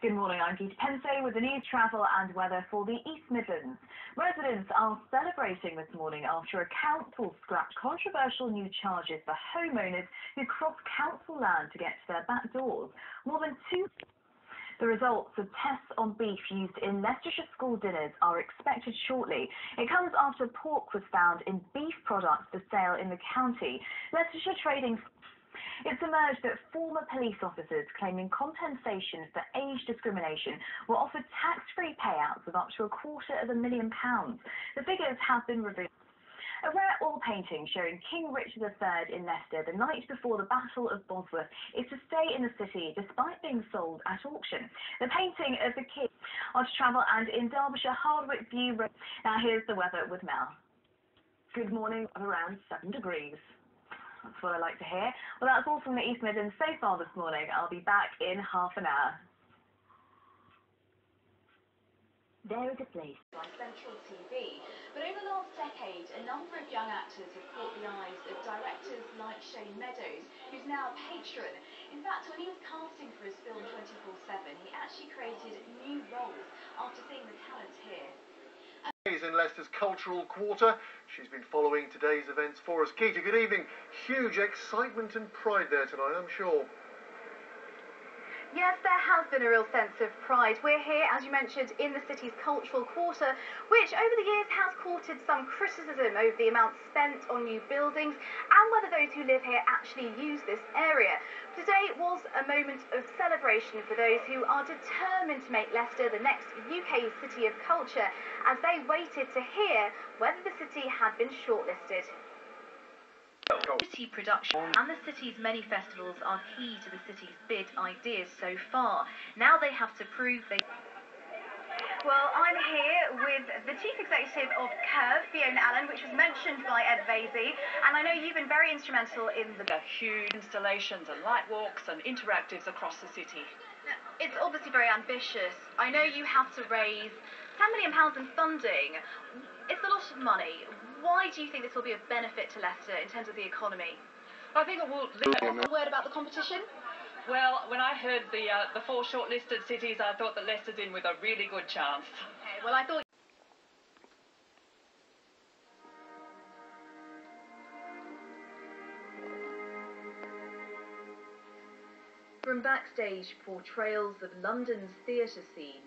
Good morning, I'm Geeta Pendse with the news, travel and weather for the East Midlands. Residents are celebrating this morning after a council scrapped controversial new charges for homeowners who cross council land to get to their back doors. The results of tests on beef used in Leicestershire school dinners are expected shortly. It comes after pork was found in beef products for sale in the county. Leicestershire Trading It's emerged that former police officers claiming compensation for age discrimination were offered tax-free payouts of up to £250,000. The figures have been revealed. A rare oil painting showing King Richard III in Leicester the night before the Battle of Bosworth is to stay in the city despite being sold at auction. The painting of the king on travel and in Derbyshire, Hardwick View. Now here's the weather with Mel. Good morning, around 7 degrees. That's what I like to hear. Well, that's all from the East Midlands so far this morning. I'll be back in half an hour. There is a place On Central TV, but over the last decade, a number of young actors have caught the eyes of directors like Shane Meadows, who's now a patron. In fact, when he was casting for his film 24/7, he actually created new roles after seeing the talent here. She's in Leicester's cultural quarter. She's been following today's events for us. Geeta, good evening. Huge excitement and pride there tonight, I'm sure. Yes, there has been a real sense of pride. We're here, as you mentioned, in the city's cultural quarter, which over the years has courted some criticism over the amount spent on new buildings and whether those who live here actually use this area. Today was a moment of celebration for those who are determined to make Leicester the next UK City of Culture, as they waited to hear whether the city had been shortlisted. City production and the city's many festivals are key to the city's bid ideas so far. Now they have to prove they... Well, I'm here with the Chief Executive of Curve, Fiona Allen, which was mentioned by Ed Vasey, and I know you've been very instrumental in the huge installations and light walks and interactives across the city. It's obviously very ambitious. I know you have to raise £10 million in funding. It's a lot of money. Why do you think this will be a benefit to Leicester in terms of the economy? I think it will... A word about the competition? Well, when I heard the 4 shortlisted cities, I thought that Leicester's in with a really good chance. Okay, well, I thought... From backstage portrayals of London's theatre scene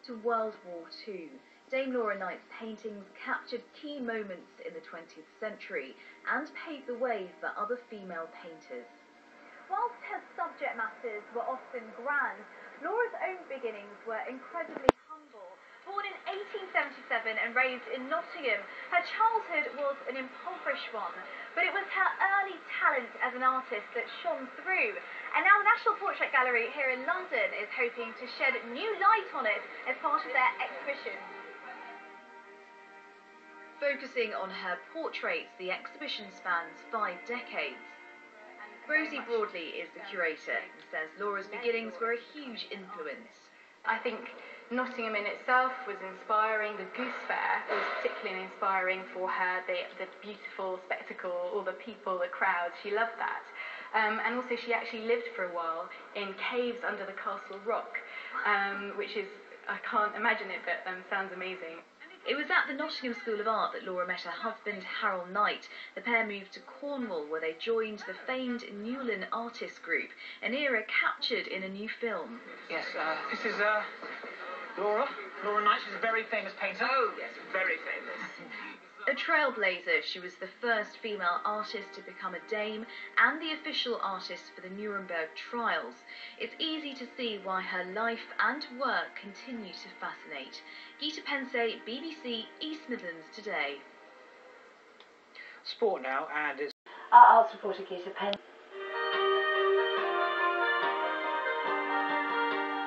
to World War II, Dame Laura Knight's paintings captured key moments in the 20th century and paved the way for other female painters. Whilst her subject matters were often grand, Laura's own beginnings were incredibly humble. Born in 1877 and raised in Nottingham, her childhood was an impoverished one, but it was her early talent as an artist that shone through. And now the National Portrait Gallery here in London is hoping to shed new light on it as part of their exhibition. Focusing on her portraits, the exhibition spans 5 decades. Rosie Broadley is the curator and says Laura's beginnings were a huge influence. I think Nottingham in itself was inspiring. The Goose Fair was particularly inspiring for her, the beautiful spectacle, all the people, the crowds, she loved that. And also she actually lived for a while in caves under the Castle Rock, which is, I can't imagine it, but sounds amazing. It was at the Nottingham School of Art that Laura met her husband, Harold Knight. The pair moved to Cornwall, where they joined the famed Newlyn Artist Group, an era captured in a new film. Yes, this is Laura. Laura Knight. She's a very famous painter. Oh, yes, very famous. A trailblazer, she was the first female artist to become a dame and the official artist for the Nuremberg trials. It's easy to see why her life and work continue to fascinate. Geeta Pendse, BBC, East Midlands Today. Sport now, and it's... Arts reporter Geeta Pendse.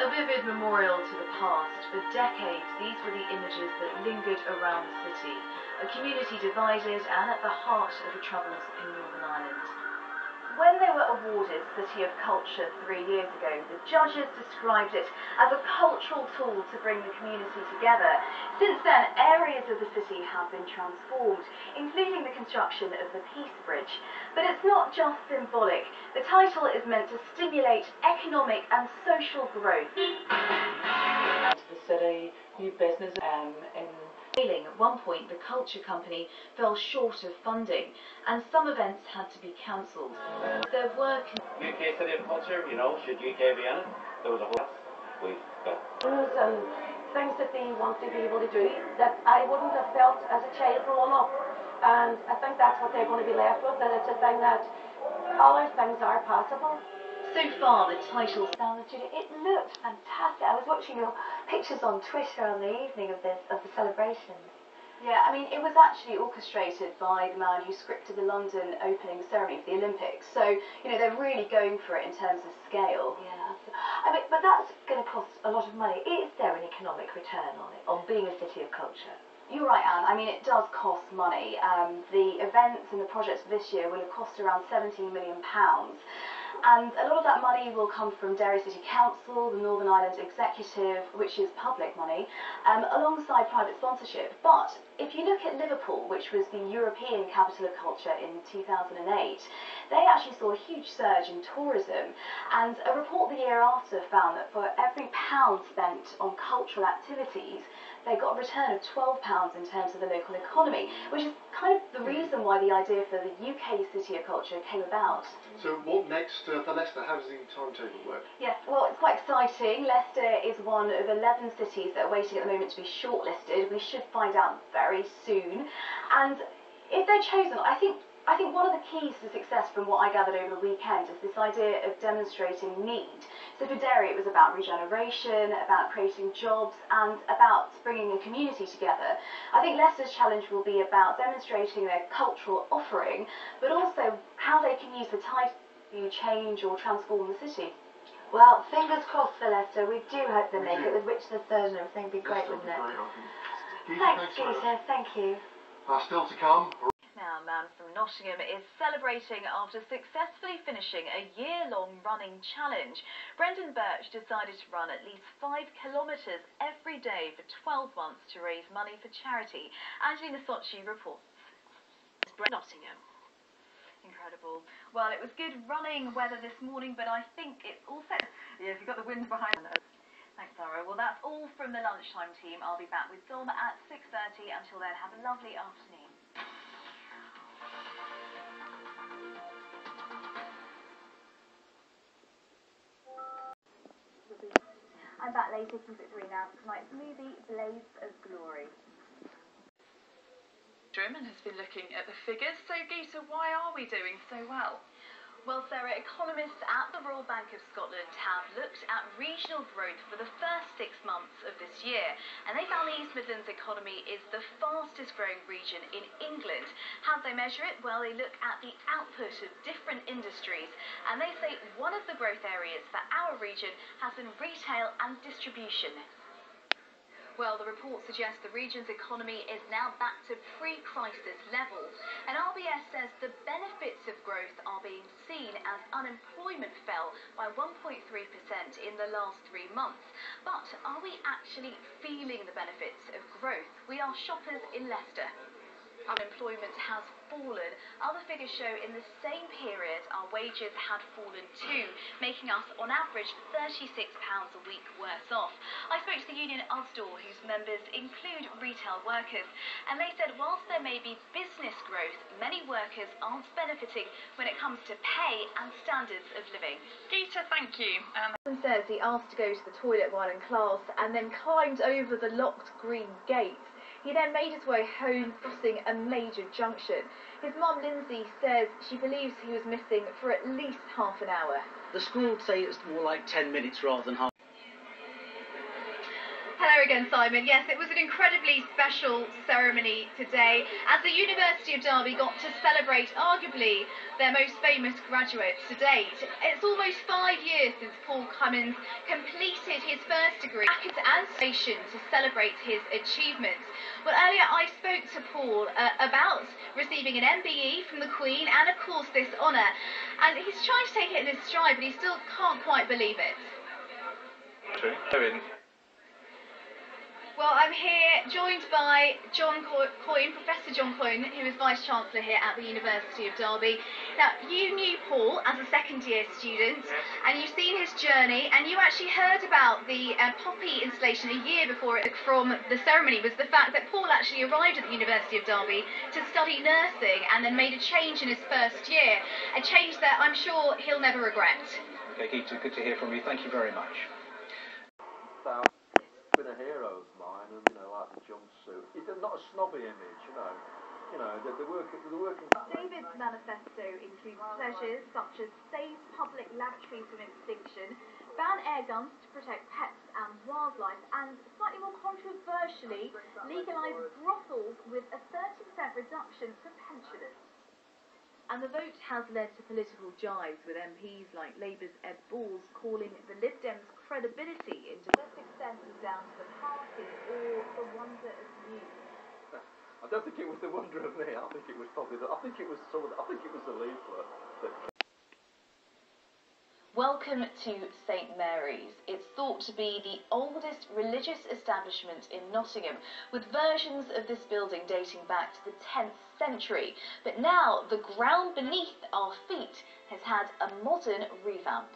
A vivid memorial to the past. For decades, these were the images that lingered around the city. A community divided and at the heart of the troubles in Northern Ireland. When they were awarded City of Culture 3 years ago, the judges described it as a cultural tool to bring the community together. Since then, areas of the city have been transformed, including the construction of the Peace Bridge. But it's not just symbolic. The title is meant to stimulate economic and social growth. The city, new business in Failing at one point, the culture company fell short of funding, and some events had to be cancelled. There were UK City of Culture, you know, should UK be in it? There was a whole we've got things that they want to be able to do that I wouldn't have felt as a child growing up, and I think that's what they're going to be left with, that it's a thing that other things are possible. So far, the title it looked fantastic. I was watching your pictures on Twitter on the evening of the celebration. Yeah, I mean, it was actually orchestrated by the man who scripted the London opening ceremony for the Olympics. So, you know, they're really going for it in terms of scale. Yeah, I mean, but that's going to cost a lot of money. Is there an economic return on it, on being a city of culture? You're right, Anne. I mean, it does cost money. The events and the projects for this year will have cost around £17 million. And a lot of that money will come from Derry City Council, the Northern Ireland Executive, which is public money, alongside private sponsorship. But if you look at Liverpool, which was the European capital of culture in 2008, they actually saw a huge surge in tourism. And a report the year after found that for every £1 spent on cultural activities, they got a return of £12 in terms of the local economy, which is kind of the reason why the idea for the UK City of Culture came about. So what next for Leicester? How does the timetable work? Yes, well, it's quite exciting. Leicester is one of 11 cities that are waiting at the moment to be shortlisted. We should find out very soon. And if they're chosen, I think one of the keys to success from what I gathered over the weekend is this idea of demonstrating need. So for Derry, it was about regeneration, about creating jobs, and about bringing a community together. I think Leicester's challenge will be about demonstrating their cultural offering, but also how they can use the title to change or transform the city. Well, fingers crossed for Leicester. We do hope they make it with Richard III and everything. It'd be great, wouldn't it? Thanks, Geeta. Thank you. Still to come. Now, a man from Nottingham is celebrating after successfully finishing a year-long running challenge. Brendan Birch decided to run at least 5 kilometres every day for 12 months to raise money for charity. Angelina Socci reports. Nottingham. Incredible. Well, it was good running weather this morning, but I think it's all set. Yes, you've got the wind behind. Thanks, Sarah. Well, that's all from the lunchtime team. I'll be back with Dom at 6:30. Until then, have a lovely afternoon. I'm back later, keep it 3 now, for tonight's movie, Blaze of Glory. German has been looking at the figures. So, Geeta, why are we doing so well? Well, Sarah, economists at the Royal Bank of Scotland have looked at regional growth for the first 6 months of this year, and they found the East Midlands economy is the fastest growing region in England. How do they measure it? Well, they look at the output of different industries, and they say one of the growth areas for our region has been retail and distribution. Well, the report suggests the region's economy is now back to pre-crisis levels, and RBS says the benefits of growth are being seen as unemployment fell by 1.3% in the last 3 months. But are we actually feeling the benefits of growth? We are shoppers in Leicester. Unemployment has fallen. Other figures show in the same period our wages had fallen too, making us on average £36 a week worse off. I spoke to the union Usdaw, whose members include retail workers, and they said whilst there may be business growth, many workers aren't benefiting when it comes to pay and standards of living. Geeta, thank you. On Thursday, asked to go to the toilet while in class and then climbed over the locked green gates. He then made his way home, crossing a major junction. His mum, Lindsay, says she believes he was missing for at least half an hour. The school would say it's more like 10 minutes rather than half. Hello, Hello again, Simon. Yes, it was an incredibly special ceremony today as the University of Derby got to celebrate arguably their most famous graduate to date. It's almost 5 years since Paul Cummins completed his first degree and station to celebrate his achievements. Well, earlier I spoke to Paul about receiving an MBE from the Queen and, of course, this honour. And he's trying to take it in his stride, but he still can't quite believe it. Well, I'm here joined by John Coyne, Professor John Coyne, who is Vice-Chancellor here at the University of Derby. Now, you knew Paul as a second-year student, and you've seen his journey, and you actually heard about the poppy installation a year before it from the ceremony, was the fact that Paul actually arrived at the University of Derby to study nursing and then made a change in his first year, a change that I'm sure he'll never regret. Okay, Geeta, good to hear from you. Thank you very much. Been a hero of mine, and like the jumpsuit. It's not a snobby image, the working. David's manifesto includes pleasures such as save public laboratories from extinction, ban air guns to protect pets and wildlife, and slightly more controversially, legalise brothels with a 30% reduction for pensioners. And the vote has led to political jives, with MPs like Labour's Ed Balls calling the Lib Dems' credibility into this extent is down to the party or the wonder of you. I don't think it was the wonder of me. I think it was the leaflet that. Welcome to St Mary's. It's thought to be the oldest religious establishment in Nottingham, with versions of this building dating back to the 10th century. But now the ground beneath our feet has had a modern revamp.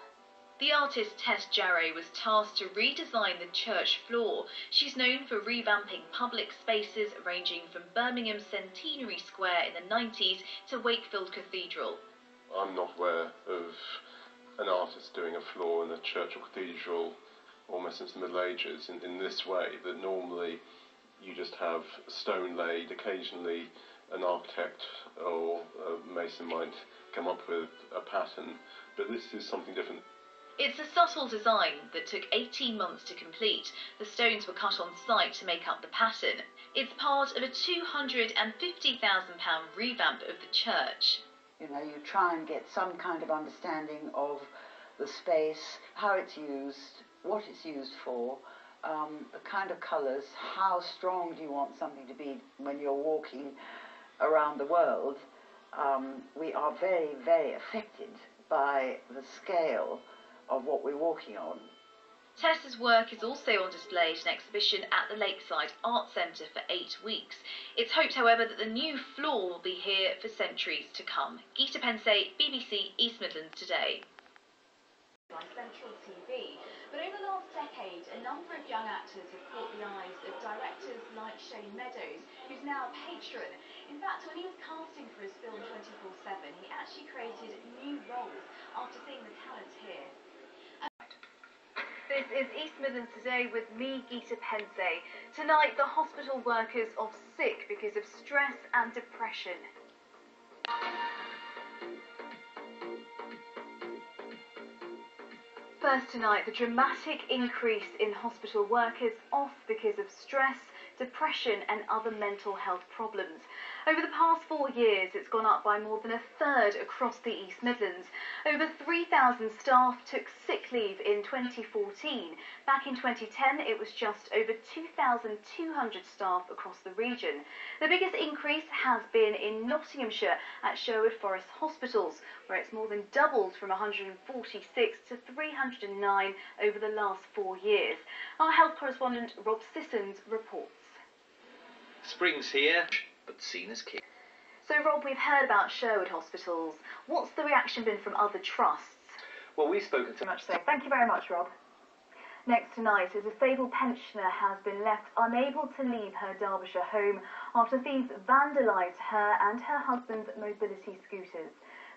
The artist Tess Jarrett was tasked to redesign the church floor. She's known for revamping public spaces ranging from Birmingham Centenary Square in the 90s to Wakefield Cathedral. I'm not aware of an artist doing a floor in a church or cathedral almost since the Middle Ages in this way, that normally you just have stone laid. Occasionally an architect or a mason might come up with a pattern, but this is something different. It's a subtle design that took 18 months to complete. The stones were cut on site to make up the pattern. It's part of a £250,000 revamp of the church. You try and get some kind of understanding of the space, how it's used, what it's used for, the kind of colours, how strong do you want something to be when you're walking around the world. We are very, very affected by the scale of what we're walking on. Tessa's work is also on display at an exhibition at the Lakeside Art Centre for 8 weeks. It's hoped, however, that the new floor will be here for centuries to come. Geeta Pendse, BBC East Midlands Today. On Central TV. But over the last decade, a number of young actors have caught the eyes of directors like Shane Meadows, who's now a patron. In fact, when he was casting for his film 24/7, he actually created new roles after seeing the talent here. This is East Midlands Today with me, Geeta Pendse. Tonight, the hospital workers off sick because of stress and depression. First tonight, the dramatic increase in hospital workers off because of stress, depression and other mental health problems. Over the past 4 years, it's gone up by more than a third across the East Midlands. Over 3,000 staff took sick leave in 2014. Back in 2010, it was just over 2,200 staff across the region. The biggest increase has been in Nottinghamshire at Sherwood Forest Hospitals, where it's more than doubled from 146 to 309 over the last 4 years. Our health correspondent Rob Sissons reports. Spring's here, but seen as king. So Rob, we've heard about Sherwood Hospitals. What's the reaction been from other trusts? Well, we've spoken to... Much so. Thank you very much, Rob. Next tonight, a disabled pensioner has been left unable to leave her Derbyshire home after thieves vandalised her and her husband's mobility scooters.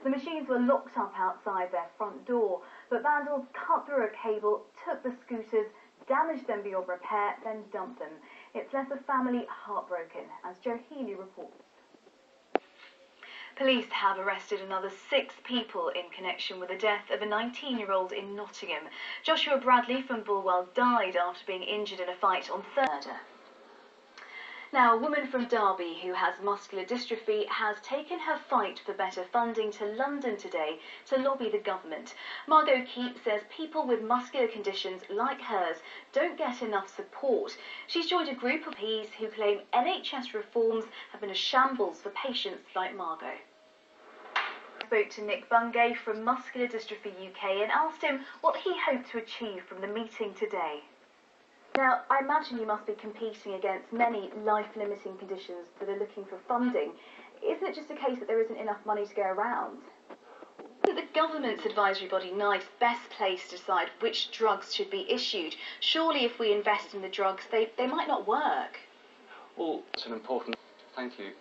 The machines were locked up outside their front door, but vandals cut through a cable, took the scooters, damaged them beyond repair, then dumped them. It's left the family heartbroken, as Joe Healy reports. Police have arrested another 6 people in connection with the death of a 19-year-old in Nottingham. Joshua Bradley from Bulwell died after being injured in a fight on Thursday. Now, a woman from Derby who has muscular dystrophy has taken her fight for better funding to London today to lobby the government. Margot Keep says people with muscular conditions like hers don't get enough support. She's joined a group of MPs who claim NHS reforms have been a shambles for patients like Margot. I spoke to Nick Bungay from Muscular Dystrophy UK and asked him what he hoped to achieve from the meeting today. Now, I imagine you must be competing against many life-limiting conditions that are looking for funding. Isn't it just a case that there isn't enough money to go around? Isn't the government's advisory body NICE best placed to decide which drugs should be issued? Surely if we invest in the drugs, they might not work. Well, it's an important... Thank you.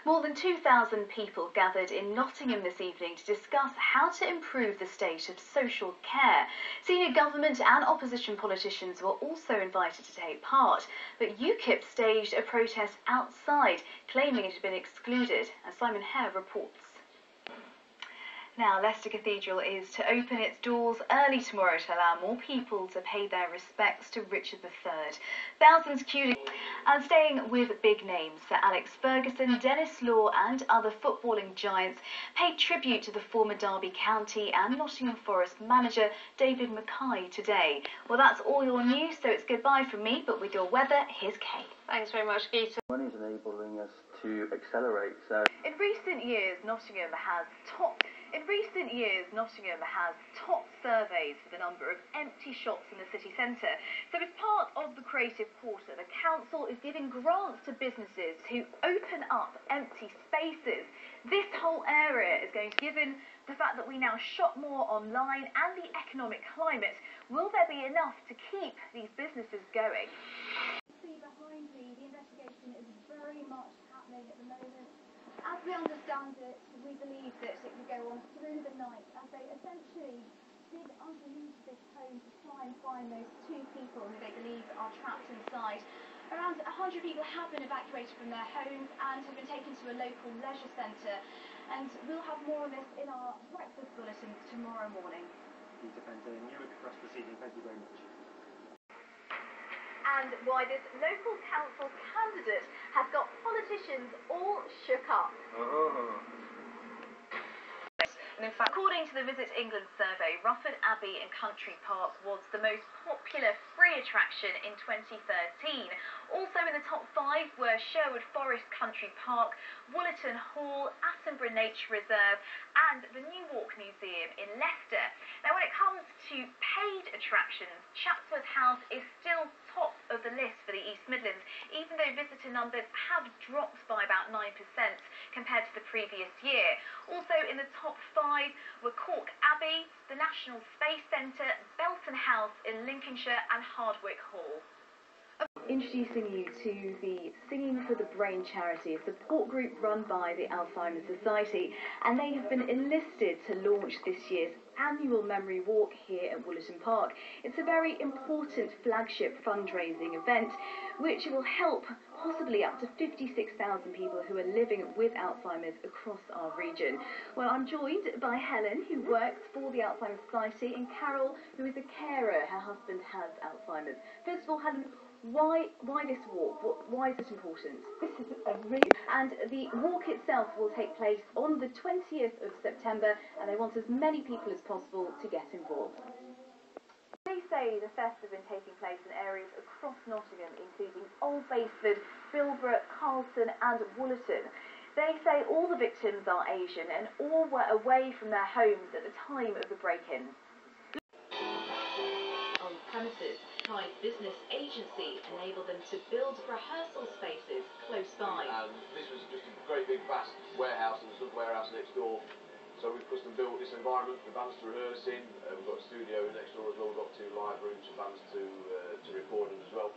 More than 2,000 people gathered in Nottingham this evening to discuss how to improve the state of social care. Senior government and opposition politicians were also invited to take part, but UKIP staged a protest outside, claiming it had been excluded, as Simon Hare reports. Now, Leicester Cathedral is to open its doors early tomorrow to allow more people to pay their respects to Richard III. Thousands queued. And staying with big names, Sir Alex Ferguson, Dennis Law and other footballing giants paid tribute to the former Derby County and Nottingham Forest manager David Mackay today. Well, that's all your news, so it's goodbye from me, but with your weather, here's Kate. Thanks very much, Geeta. Money is enabling us to accelerate, so... In recent years, Nottingham has topped surveys for the number of empty shops in the city centre. So as part of the Creative Quarter, the council is giving grants to businesses who open up empty spaces. This whole area is going to, given the fact that we now shop more online and the economic climate, will there be enough to keep these businesses going? See behind me, the investigation is very much happening at the moment. As we understand it, we believe that it will go on through the night as they essentially dig underneath this home to try and find those 2 people who they believe are trapped inside. Around 100 people have been evacuated from their homes and have been taken to a local leisure centre. And we'll have more on this in our breakfast bulletin tomorrow morning. Geeta Pendse, Newark Press Proceeding. Thank you very much. And why this local council candidate has got politicians all shook up. And in fact, according to the Visit England survey, Rufford Abbey and Country Park was the most popular free attraction in 2013. Also in the top 5 were Sherwood Forest Country Park, Woollerton Hall, Attenborough Nature Reserve and the New Walk Museum in Leicester. Now when it comes to paid attractions, Chatsworth House is still top of the list for the East Midlands, even though visitor numbers have dropped by about 9% compared to the previous year. Also in the top 5 were Cork Abbey, the National Space Centre, Belton House in Lincolnshire and Hardwick Hall. Introducing you to the Singing for the Brain charity, a support group run by the Alzheimer's Society, and they have been enlisted to launch this year's annual Memory Walk here at Woollerton Park. It's a very important flagship fundraising event which will help possibly up to 56,000 people who are living with Alzheimer's across our region. Well, I'm joined by Helen, who works for the Alzheimer's Society, and Carol, who is a carer. Her husband has Alzheimer's. First of all, Helen, why this walk? Why is it important? This is a really... And the walk itself will take place on the 20th of September, and they want as many people as possible to get involved. They say the fest has been taking place in areas across Nottingham, including Old Basford, Bilborough, Carlton and Woollerton. They say all the victims are Asian and all were away from their homes at the time of the break-in. On premises, Pride Business Agency enabled them to build rehearsal spaces close by. This was just a great big vast warehouse and sub warehouse next door. So we've custom built this environment for bands to rehearse in. We've got a studio next door as well. We've got 2 live rooms for bands to record in as well.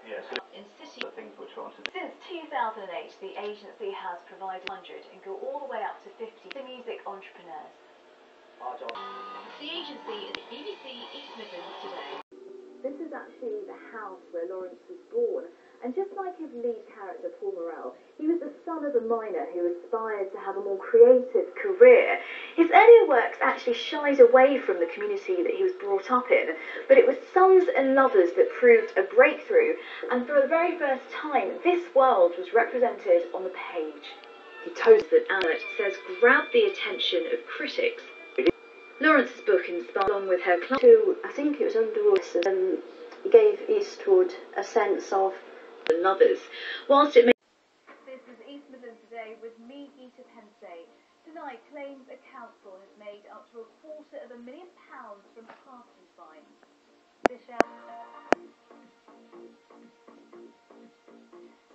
Yes. In city things we're trying to do. Since 2008, the agency has provided 100 and go all the way up to 50 to music entrepreneurs. The agency is BBC East Midlands Today. This is actually the house where Lawrence was born, And just like his lead character, Paul Morrell, he was the son of a miner who aspired to have a more creative career. His earlier works actually shied away from the community that he was brought up in, but it was Sons and Lovers that proved a breakthrough, and for the very first time, this world was represented on the page. He told that Annette says grabbed the attention of critics. Lawrence's book inspired, along with her class, I think it was Underwater, gave Eastwood a sense of lovers. Whilst it may... This is East Midlands Today with me, Geeta Pendse. Tonight, claims a council has made up to £250,000 from parking fines.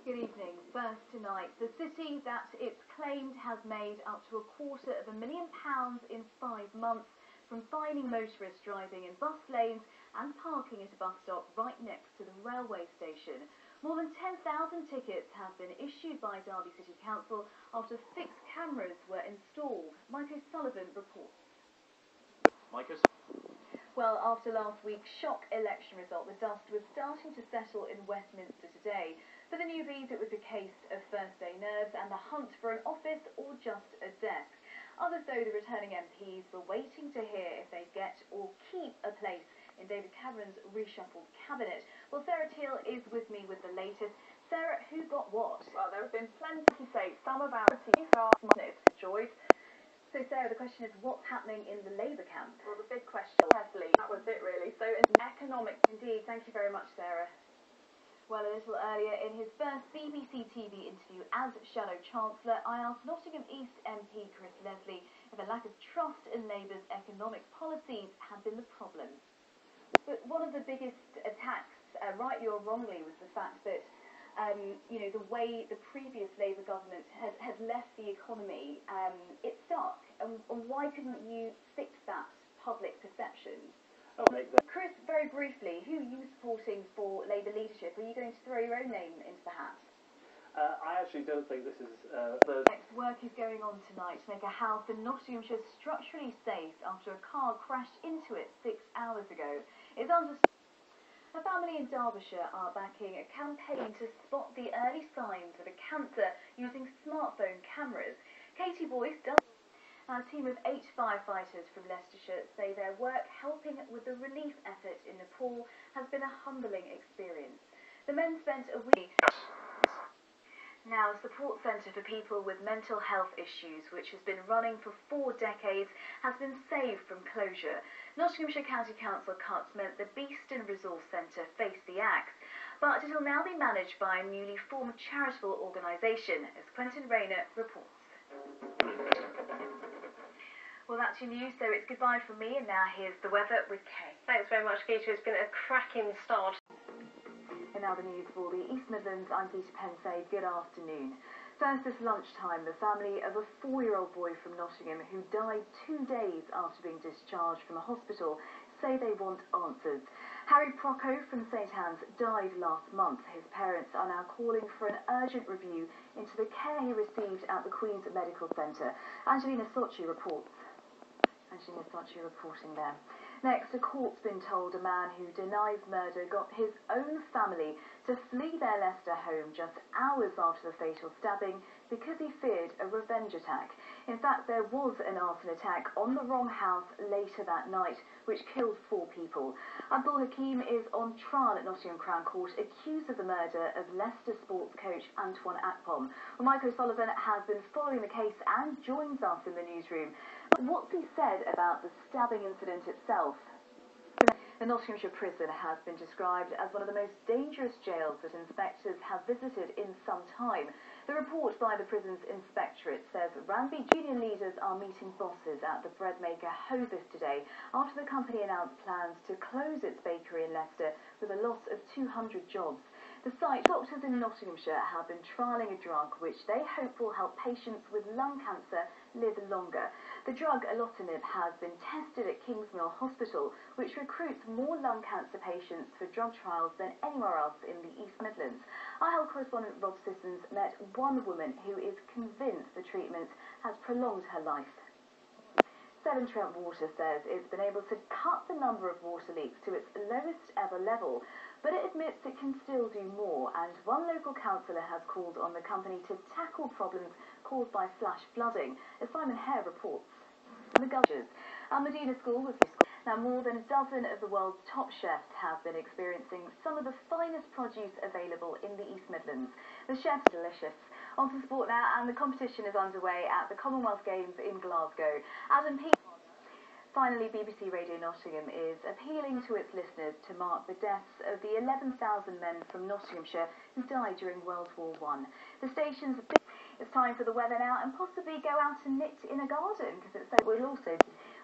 Good evening. First tonight, the city that it's claimed has made up to £250,000 in 5 months from fining motorists driving in bus lanes and parking at a bus stop right next to the railway station. More than 10,000 tickets have been issued by Derby City Council after fixed cameras were installed. Mike O'Sullivan reports. Well, after last week's shock election result, the dust was starting to settle in Westminster today. For the newbies, it was a case of first-day nerves and the hunt for an office or just a desk. Others, though, the returning MPs, were waiting to hear if they get or keep a place in David Cameron's reshuffled cabinet. Well, Sarah Teal is with me with the latest. Sarah, who got what? Well, there have been plenty to say. Some of our teams are enjoyed. So, Sarah, the question is, what's happening in the Labour camp? Well, the big question, Leslie, that was it really. So, in economic... Indeed, thank you very much, Sarah. Well, a little earlier, in his first BBC TV interview as Shadow Chancellor, I asked Nottingham East MP Chris Leslie if a lack of trust in Labour's economic policies had been the problem. But one of the biggest attacks, rightly or wrongly, was the fact that the way the previous Labour government had left the economy, it stuck. And why couldn't you fix that public perception? Chris, very briefly, who are you supporting for Labour leadership? Are you going to throw your own name into the hat? I actually don't think this is... Next work is going on tonight to make a house in Nottinghamshire structurally safe after a car crashed into it 6 hours ago. It's understood. A family in Derbyshire are backing a campaign to spot the early signs of a cancer using smartphone cameras. Katie Boyce does. A team of 8 firefighters from Leicestershire say their work helping with the relief effort in Nepal has been a humbling experience. The men spent a week... Now, a support centre for people with mental health issues, which has been running for 4 decades, has been saved from closure. Nottinghamshire County Council cuts meant the Beeston Resource Centre faced the axe, but it will now be managed by a newly formed charitable organisation, as Quentin Rayner reports. Well, that's your news, so it's goodbye from me, and now here's the weather with Kay. Thanks very much, Geeta. It's been a cracking start. And now the news for the East Midlands. I'm Geeta Pendse. Good afternoon. First, this lunchtime, the family of a 4-year-old boy from Nottingham who died 2 days after being discharged from a hospital say they want answers. Harry Procco from St Anne's died last month. His parents are now calling for an urgent review into the care he received at the Queen's Medical Centre. Angelina Socci reports. Angelina Socci reporting there. Next, a court's been told a man who denies murder got his own family to flee their Leicester home just hours after the fatal stabbing because he feared a revenge attack. In fact, there was an arson attack on the wrong house later that night, which killed 4 people. Abdul Hakim is on trial at Nottingham Crown Court, accused of the murder of Leicester sports coach Antoine Akpom. Well, Mike O'Sullivan has been following the case and joins us in the newsroom. What's he said about the stabbing incident itself? The Nottinghamshire prison has been described as one of the most dangerous jails that inspectors have visited in some time. The report by the prison's inspectorate says Ranby union leaders are meeting bosses at the bread maker Hovis today after the company announced plans to close its bakery in Leicester with a loss of 200 jobs. The site, doctors in Nottinghamshire have been trialling a drug which they hope will help patients with lung cancer live longer. The drug alotinib has been tested at Kingsmill Hospital, which recruits more lung cancer patients for drug trials than anywhere else in the East Midlands. IHL correspondent Rob Sissons met one woman who is convinced the treatment has prolonged her life. Severn Trent Water says it's been able to cut the number of water leaks to its lowest ever level, but it admits it can still do more, and one local councillor has called on the company to tackle problems caused by flash flooding, as Simon Hare reports. The Gulgers. Medina School was now more than a dozen of the world's top chefs have been experiencing some of the finest produce available in the East Midlands. The chefs are delicious. On to sport now, and the competition is underway at the Commonwealth Games in Glasgow. Adam P. Finally, BBC Radio Nottingham is appealing to its listeners to mark the deaths of the 11,000 men from Nottinghamshire who died during World War I. The station's it's time for the weather now, and possibly go out and knit in a garden, because it's so we'll also.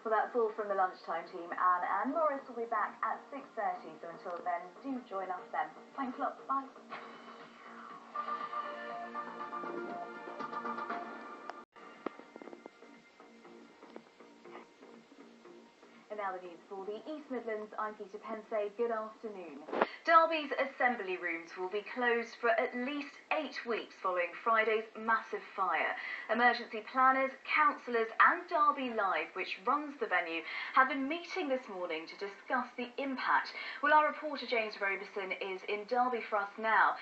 Well, that's all from the lunchtime team, and Anne Morris will be back at 6:30. So until then, do join us then. Thanks a lot. Bye. And now the news for the East Midlands. I'm Geeta Pendse. Good afternoon. Derby's assembly rooms will be closed for at least 8 weeks following Friday's massive fire. Emergency planners, councillors and Derby Live, which runs the venue, have been meeting this morning to discuss the impact. Well, our reporter James Robeson is in Derby for us now.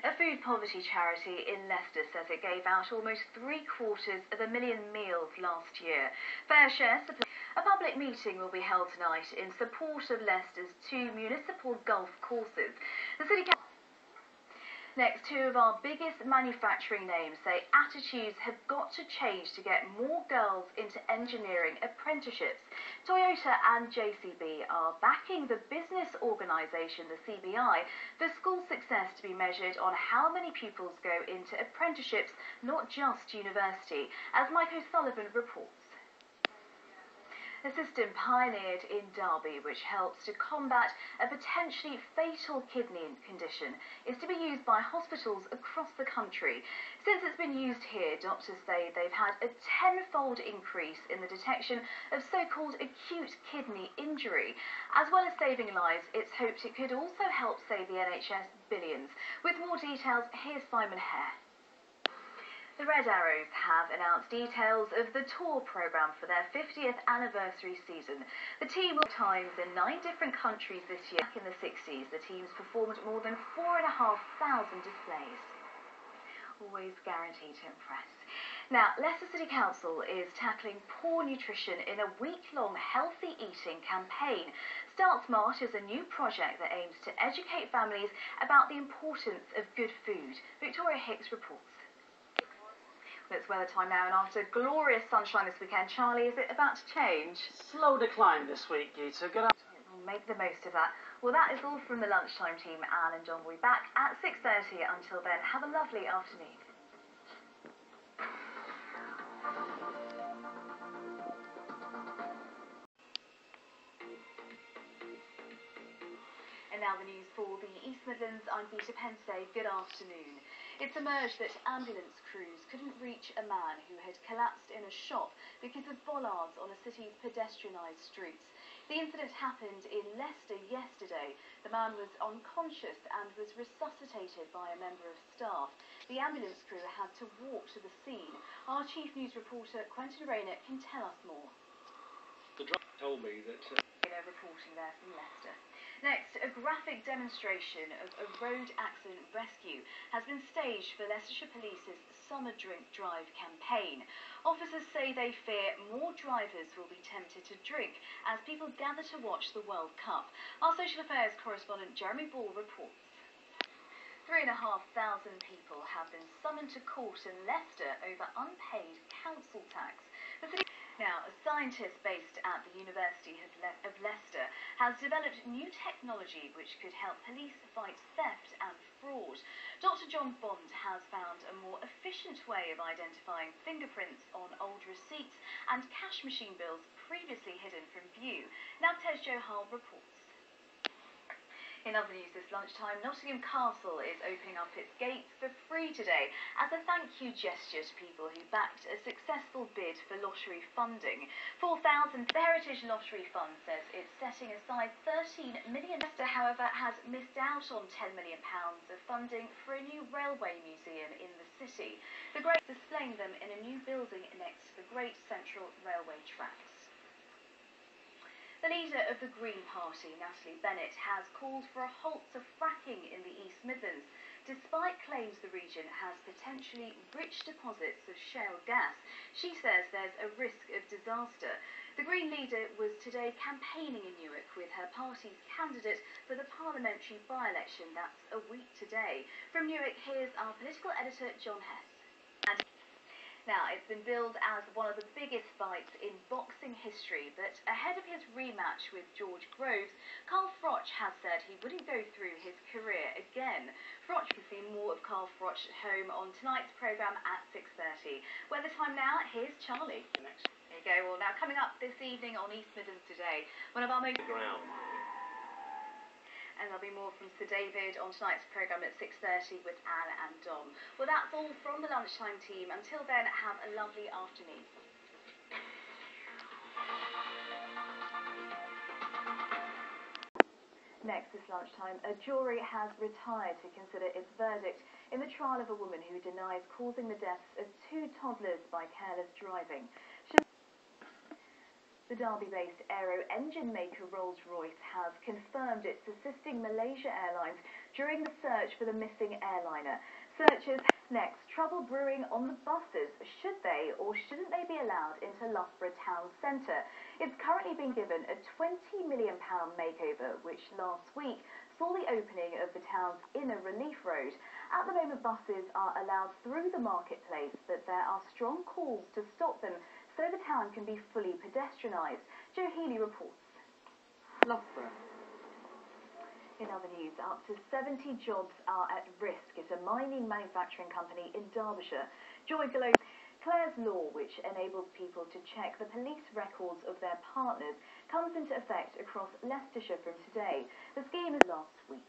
A food poverty charity in Leicester says it gave out almost 750,000 meals last year. Fair Share Supply. A public meeting will be held tonight in support of Leicester's 2 municipal golf courses. The City Council. Next, 2 of our biggest manufacturing names say attitudes have got to change to get more girls into engineering apprenticeships. Toyota and JCB are backing the business organisation, the CBI, for school success to be measured on how many pupils go into apprenticeships, not just university, as Mike O'Sullivan reports. A system pioneered in Derby, which helps to combat a potentially fatal kidney condition, is to be used by hospitals across the country. Since it's been used here, doctors say they've had a 10-fold increase in the detection of so-called acute kidney injury. As well as saving lives, it's hoped it could also help save the NHS billions. With more details, here's Simon Hare. The Red Arrows have announced details of the tour programme for their 50th anniversary season. The team will times in 9 different countries this year. Back in the 60s, the teams performed more than 4,500 displays. Always guaranteed to impress. Now, Leicester City Council is tackling poor nutrition in a week-long healthy eating campaign. Start Smart is a new project that aims to educate families about the importance of good food. Victoria Hicks reports. It's weather time now, and after glorious sunshine this weekend, Charlie, is it about to change? Slow decline this week, Geeta. Good afternoon. We'll make the most of that. Well, that is all from the lunchtime team. Anne and John will be back at 6:30. Until then, have a lovely afternoon. And now the news for the East Midlands. I'm Geeta Pendse. Good afternoon. It's emerged that ambulance crews couldn't reach a man who had collapsed in a shop because of bollards on a city's pedestrianised streets. The incident happened in Leicester yesterday. The man was unconscious and was resuscitated by a member of staff. The ambulance crew had to walk to the scene. Our chief news reporter, Quentin Rayner, can tell us more. The driver told me that... Reporting there from Leicester. Next, a graphic demonstration of a road accident rescue has been staged for Leicestershire Police's Summer Drink Drive campaign. Officers say they fear more drivers will be tempted to drink as people gather to watch the World Cup. Our social affairs correspondent Jeremy Ball reports. 3,500 people have been summoned to court in Leicester over unpaid council tax. Now, a scientist based at the University of Leicester has developed new technology which could help police fight theft and fraud. Dr. John Bond has found a more efficient way of identifying fingerprints on old receipts and cash machine bills previously hidden from view. Nabtej Johal reports. In other news this lunchtime, Nottingham Castle is opening up its gates for free today as a thank you gesture to people who backed a successful bid for lottery funding. 4,000. The Heritage Lottery Fund says it's setting aside £13 million. However, has missed out on £10 million of funding for a new railway museum in the city. The Great displaying them in a new building next to the Great Central Railway tracks. The leader of the Green Party, Natalie Bennett, has called for a halt to fracking in the East Midlands, despite claims the region has potentially rich deposits of shale gas. She says there's a risk of disaster. The Green leader was today campaigning in Newark with her party's candidate for the parliamentary by-election. That's a week today. From Newark, here's our political editor, John Hess. Now, it's been billed as one of the biggest fights in boxing history, but ahead of his rematch with George Groves, Carl Froch has said he wouldn't go through his career again. Froch can see more of Carl Froch at home on tonight's programme at 6:30. Weather time now, here's Charlie. There you go. Well, now coming up this evening on East Midlands Today, one of our most... And there'll be more from Sir David on tonight's programme at 6:30 with Anne and Dom. Well, that's all from the lunchtime team. Until then, have a lovely afternoon. Next this lunchtime, a jury has retired to consider its verdict in the trial of a woman who denies causing the deaths of 2 toddlers by careless driving. The Derby-based aero engine maker Rolls-Royce has confirmed it's assisting Malaysia Airlines during the search for the missing airliner. Searchers next, trouble brewing on the buses. Should they or shouldn't they be allowed into Loughborough town centre? It's currently been given a £20 million makeover, which last week saw the opening of the town's inner relief road. At the moment, buses are allowed through the marketplace, but there are strong calls to stop them so the town can be fully pedestrianised. Joe Healy reports. Loughborough. In other news, up to 70 jobs are at risk at a mining manufacturing company in Derbyshire. Joy Globe. Clare's Law, which enables people to check the police records of their partners, comes into effect across Leicestershire from today. The scheme is last week.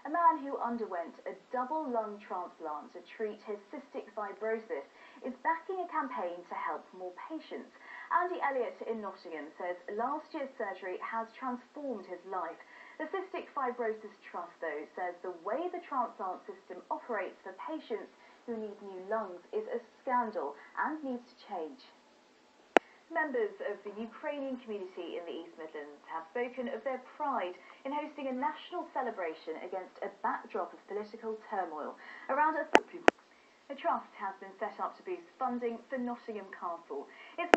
A man who underwent a double lung transplant to treat his cystic fibrosis is backing a campaign to help more patients. Andy Elliott in Nottingham says last year's surgery has transformed his life. The Cystic Fibrosis Trust, though, says the way the transplant system operates for patients who need new lungs is a scandal and needs to change. Members of the Ukrainian community in the East Midlands have spoken of their pride in hosting a national celebration against a backdrop of political turmoil. Around a trust has been set up to boost funding for Nottingham Castle. It's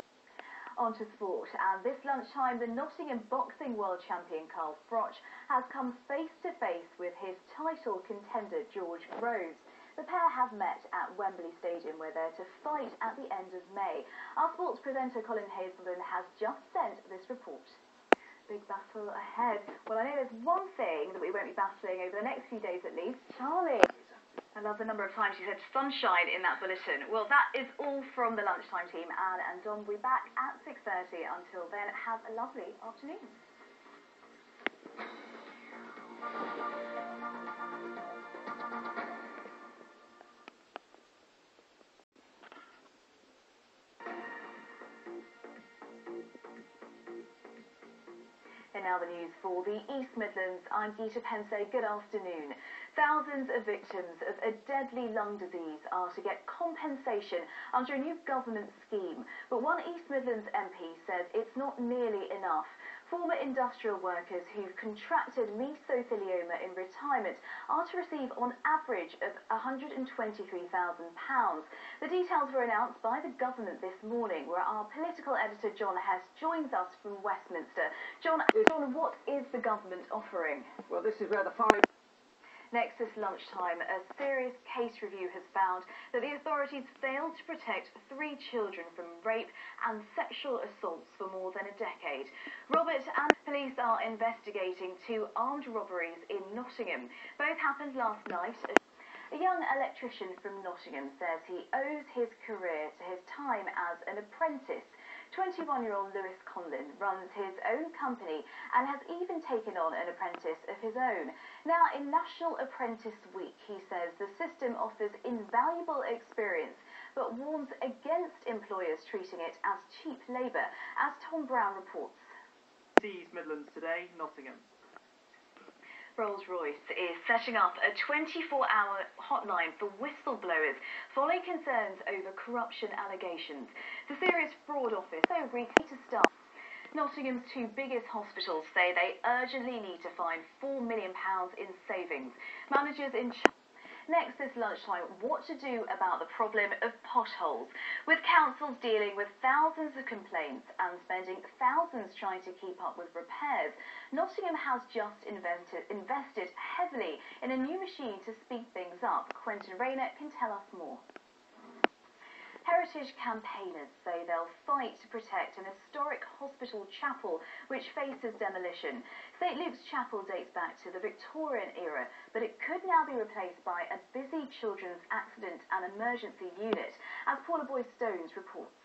on to sport, and this lunchtime the Nottingham boxing world champion Carl Froch has come face to face with his title contender George Groves. The pair have met at Wembley Stadium, where they're to fight at the end of May. Our sports presenter Colin Hazelden has just sent this report. Big battle ahead. Well, I know there's one thing that we won't be battling over the next few days at least. Charlie. I love the number of times you said sunshine in that bulletin. Well, that is all from the lunchtime team. Anne and Dom will be back at 6:30. Until then, have a lovely afternoon. And now the news for the East Midlands. I'm Geeta Pendse. Good afternoon. Thousands of victims of a deadly lung disease are to get compensation under a new government scheme. But one East Midlands MP says it's not nearly enough. Former industrial workers who've contracted mesothelioma in retirement are to receive on average of £123,000. The details were announced by the government this morning, where our political editor John Hess joins us from Westminster. John, what is the government offering? Well, this is where the Next this lunchtime, a serious case review has found that the authorities failed to protect 3 children from rape and sexual assaults for more than a decade. Robert and police are investigating 2 armed robberies in Nottingham. Both happened last night. A young electrician from Nottingham says he owes his career to his time as an apprentice. 21-year-old Lewis Conlon runs his own company and has even taken on an apprentice of his own. Now, in National Apprentice Week, he says the system offers invaluable experience, but warns against employers treating it as cheap labour, as Tom Brown reports. East Midlands Today, Nottingham. Rolls-Royce is setting up a 24-hour hotline for whistleblowers following concerns over corruption allegations. The Serious Fraud Office so agreed to start. Nottingham's two biggest hospitals say they urgently need to find £4 million in savings. Managers in Next this lunchtime, what to do about the problem of potholes. With councils dealing with thousands of complaints and spending thousands trying to keep up with repairs, Nottingham has just invested heavily in a new machine to speed things up. Quentin Rayner can tell us more. Heritage campaigners say they'll fight to protect an historic hospital chapel which faces demolition. St Luke's Chapel dates back to the Victorian era, but it could now be replaced by a busy children's accident and emergency unit, as Paula Boy-Stones reports.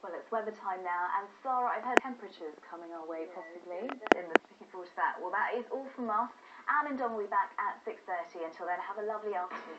Well, it's weather time now, and Sarah, I've heard temperatures coming our way possibly. Looking forward to that. Well, that is all from us. Anne and Dom will be back at 6:30. Until then, have a lovely afternoon.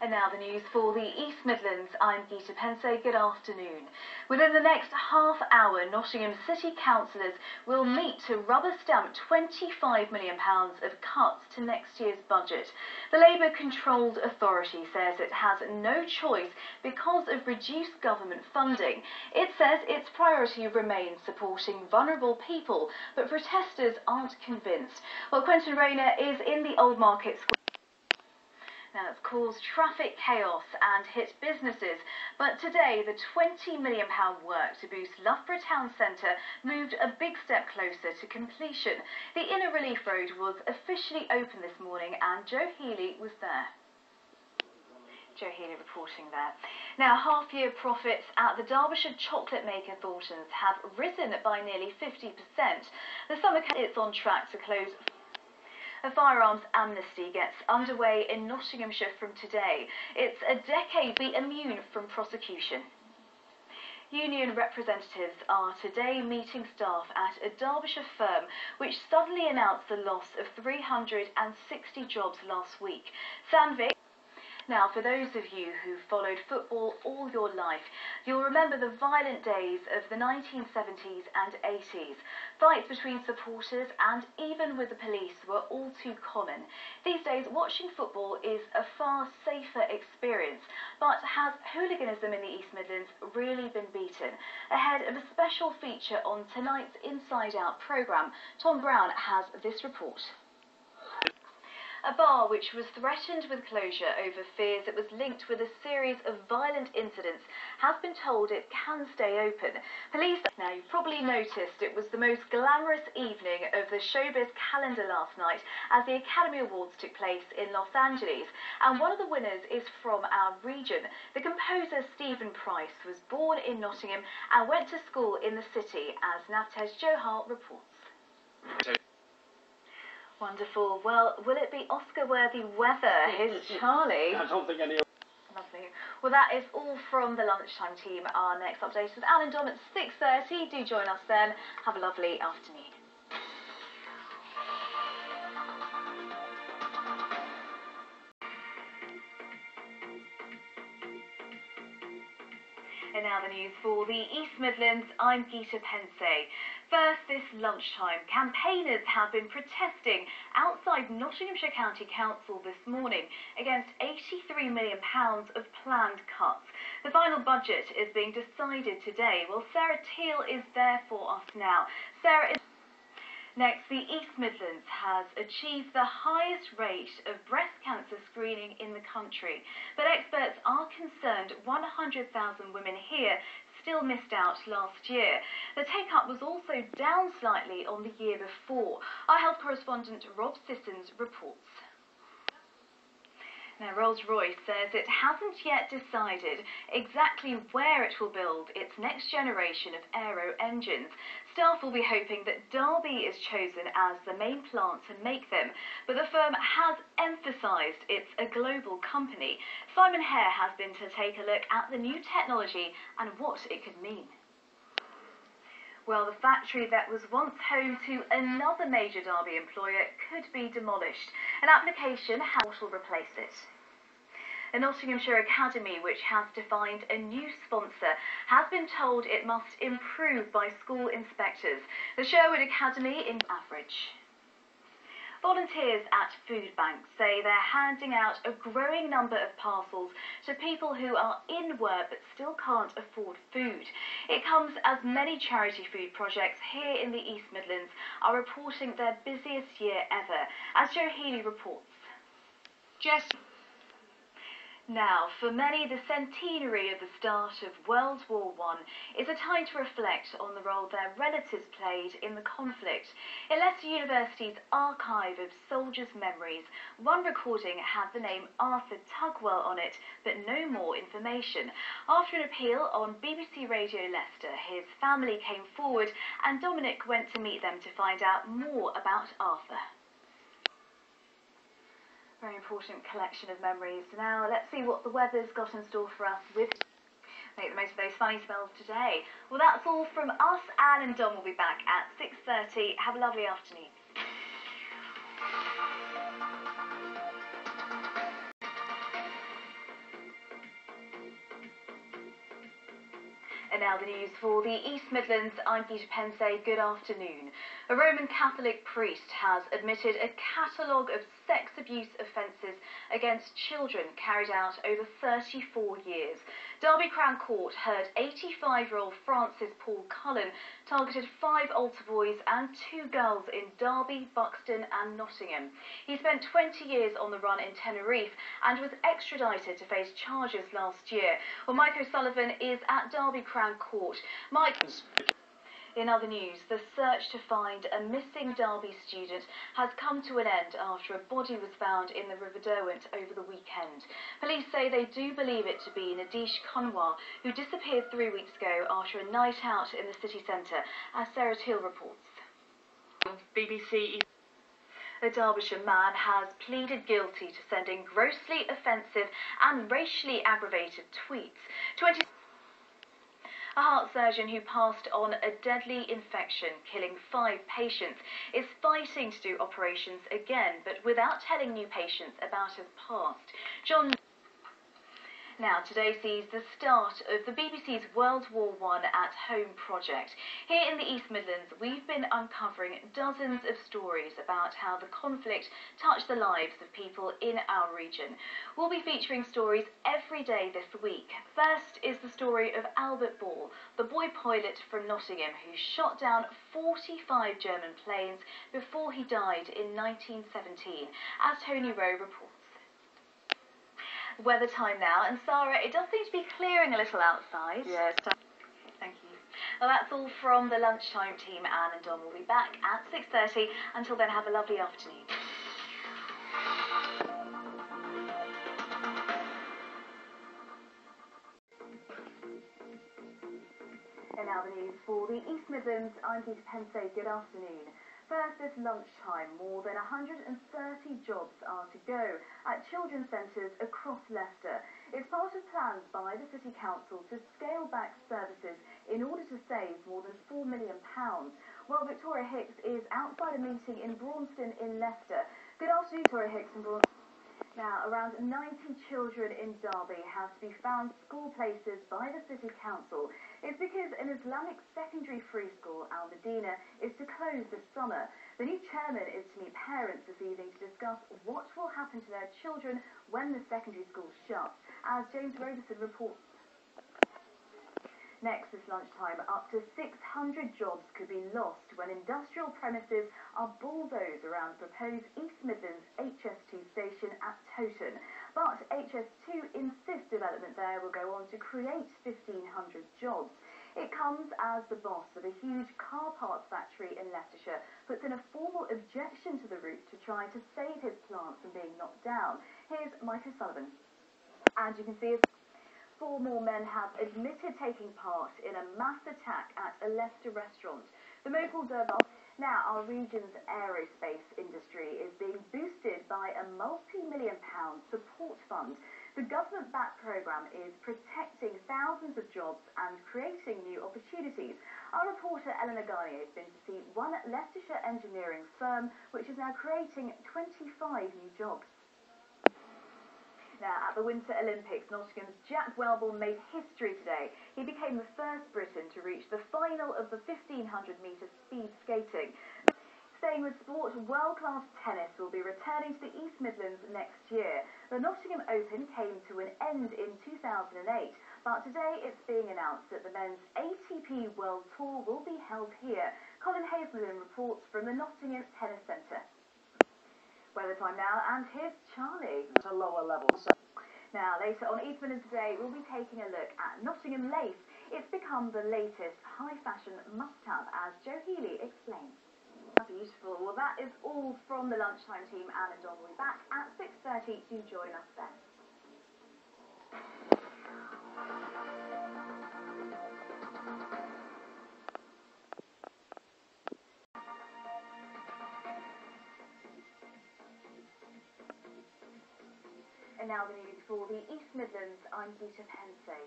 And now the news for the East Midlands. I'm Geeta Pendse. Good afternoon. Within the next half hour, Nottingham City councillors will meet to rubber stamp £25 million of cuts to next year's budget. The Labour-controlled authority says it has no choice because of reduced government funding. It says its priority remains supporting vulnerable people, but protesters aren't convinced. Well, Quentin Rayner is in the Old Market Square. Now, it's caused traffic chaos and hit businesses, but today the £20 million work to boost Loughborough Town Centre moved a big step closer to completion. The Inner Relief Road was officially open this morning and Joe Healy was there. Joe Healy reporting there. Now, half-year profits at the Derbyshire chocolate maker Thorntons have risen by nearly 50%. The summer it's on track to close. A firearms amnesty gets underway in Nottinghamshire from today. It's a decade to be immune from prosecution. Union representatives are today meeting staff at a Derbyshire firm which suddenly announced the loss of 360 jobs last week. Sandvik. Now, for those of you who followed football all your life, you'll remember the violent days of the 1970s and 80s. Fights between supporters and even with the police were all too common. These days, watching football is a far safer experience. But has hooliganism in the East Midlands really been beaten? Ahead of a special feature on tonight's Inside Out programme, Tom Brown has this report. A bar which was threatened with closure over fears it was linked with a series of violent incidents has been told it can stay open. Police. Now, you've probably noticed it was the most glamorous evening of the showbiz calendar last night as the Academy Awards took place in Los Angeles, and one of the winners is from our region. The composer Stephen Price was born in Nottingham and went to school in the city, as Navtej Johar reports. Wonderful. Well, will it be Oscar-worthy weather? Here's Charlie. I don't think any. Lovely. Well, that is all from the lunchtime team. Our next update is Alan and Dom at 6:30. Do join us then. Have a lovely afternoon. And now the news for the East Midlands. I'm Geeta Pendse. First, this lunchtime, campaigners have been protesting outside Nottinghamshire County Council this morning against £83 million of planned cuts. The final budget is being decided today. Well, Sarah Teal is there for us now. Sarah, next, the East Midlands has achieved the highest rate of breast cancer screening in the country, but experts are concerned 100,000 women here still missed out last year. The take-up was also down slightly on the year before. Our health correspondent Rob Sissons reports. Now, Rolls-Royce says it hasn't yet decided exactly where it will build its next generation of aero engines. Staff will be hoping that Derby is chosen as the main plant to make them, but the firm has emphasised it's a global company. Simon Hare has been to take a look at the new technology and what it could mean. Well, the factory that was once home to another major Derby employer could be demolished. An application will replace it. The Nottinghamshire Academy, which has defined a new sponsor, has been told it must improve by school inspectors. The Sherwood Academy in average. Volunteers at food banks say they're handing out a growing number of parcels to people who are in work but still can't afford food. It comes as many charity food projects here in the East Midlands are reporting their busiest year ever, as Joe Healy reports. Now, for many, the centenary of the start of World War I is a time to reflect on the role their relatives played in the conflict. In Leicester University's archive of soldiers' memories, one recording had the name Arthur Tugwell on it, but no more information. After an appeal on BBC Radio Leicester, his family came forward and Dominic went to meet them to find out more about Arthur. Very important collection of memories. Now, let's see what the weather's got in store for us with. Make the most of those funny spells today. Well, that's all from us. Anne and Dom will be back at 6:30. Have a lovely afternoon. And now the news for the East Midlands. I'm Geeta Pendse. Good afternoon. A Roman Catholic priest has admitted a catalogue of sex abuse offences against children carried out over 34 years. Derby Crown Court heard 85-year-old Francis Paul Cullen targeted 5 altar boys and 2 girls in Derby, Buxton and Nottingham. He spent 20 years on the run in Tenerife and was extradited to face charges last year. Well, Mike O'Sullivan is at Derby Crown Court. Mike... In other news, the search to find a missing Derby student has come to an end after a body was found in the River Derwent over the weekend. Police say they do believe it to be Nadish Kunwar, who disappeared 3 weeks ago after a night out in the city centre, as Sarah Teal reports. BBC. A Derbyshire man has pleaded guilty to sending grossly offensive and racially aggravated tweets. A heart surgeon who passed on a deadly infection, killing 5 patients, is fighting to do operations again, but without telling new patients about his past. Now, today sees the start of the BBC's World War I at Home project. Here in the East Midlands, we've been uncovering dozens of stories about how the conflict touched the lives of people in our region. We'll be featuring stories every day this week. First is the story of Albert Ball, the boy pilot from Nottingham who shot down 45 German planes before he died in 1917, as Tony Rowe reports. Weather time now, and Sarah, it does seem to be clearing a little outside. Yes. Thank you. Well, that's all from the lunchtime team. Anne and Dom will be back at 6:30. Until then, have a lovely afternoon. And now the news for the East Midlands. I'm Geeta Pendse. Good afternoon. First, this lunchtime, more than 130 jobs are to go at children's centres across Leicester. It's part of plans by the City Council to scale back services in order to save more than £4 million. While Victoria Hicks is outside a meeting in Braunston in Leicester. Good afternoon, Victoria Hicks in Braunston. Now, around 90 children in Derby have to be found school places by the City Council. It's because an Islamic secondary free school, Al Medina, is to close this summer. The new chairman is to meet parents this evening to discuss what will happen to their children when the secondary school shuts, as James Roberson reports. Next this lunchtime, up to 600 jobs could be lost when industrial premises are bulldozed around the proposed East Midlands HS2 station at Toton. But HS2 insists development there will go on to create 1,500 jobs. It comes as the boss of a huge car parts factory in Leicestershire puts in a formal objection to the route to try tried to save his plants from being knocked down. Here's Mike O'Sullivan. And you can see 4 more men have admitted taking part in a mass attack at a Leicester restaurant. The local Durban. Now, our region's aerospace industry is being boosted by a multi-million-pound support fund. The government-backed programme is protecting thousands of jobs and creating new opportunities. Our reporter Eleanor Garnier has been to see one Leicestershire engineering firm which is now creating 25 new jobs. Now, at the Winter Olympics, Nottingham's Jack Wellborn made history today. He became the first Briton to reach the final of the 1,500-metre speed skating. Staying with sport, world-class tennis will be returning to the East Midlands next year. The Nottingham Open came to an end in 2008, but today it's being announced that the men's ATP World Tour will be held here. Colin Hazelden reports from the Nottingham Tennis Centre. Weather time now, and here's Charlie. At a lower level. Now, later on East Midlands Today, we'll be taking a look at Nottingham lace. It's become the latest high-fashion must-have, as Joe Healy explains. Beautiful. Well, that is all from the lunchtime team. Anne and Don will be back at 6:30. Do join us then. And now the news for the East Midlands. I'm Geeta Pendse.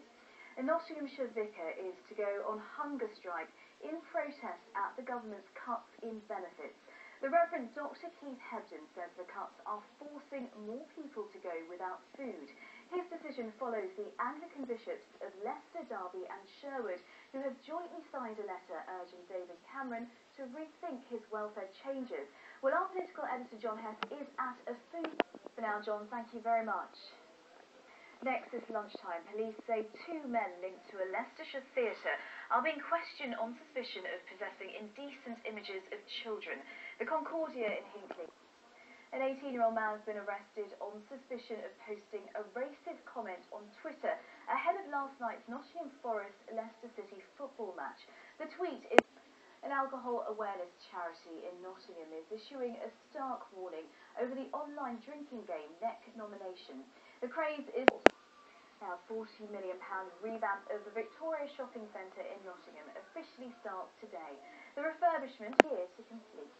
A Nottinghamshire vicar is to go on hunger strike in protest at the government's cuts in benefits. The Reverend Dr. Keith Hebden says the cuts are forcing more people to go without food. His decision follows the Anglican bishops of Leicester, Derby and Sherwood, who have jointly signed a letter urging David Cameron to rethink his welfare changes. Well, our political editor John Hess is at a food... For now, John, thank you very much. Next this lunchtime, police say 2 men linked to a Leicestershire theatre are being questioned on suspicion of possessing indecent images of children. The Concordia in Hinckley. An 18-year-old man has been arrested on suspicion of posting a racist comment on Twitter ahead of last night's Nottingham Forest-Leicester City football match. The tweet is... An alcohol awareness charity in Nottingham is issuing a stark warning over the online drinking game Neck nomination. The craze is... Now, £40 million revamp of the Victoria Shopping Centre in Nottingham officially starts today. The refurbishment here to complete.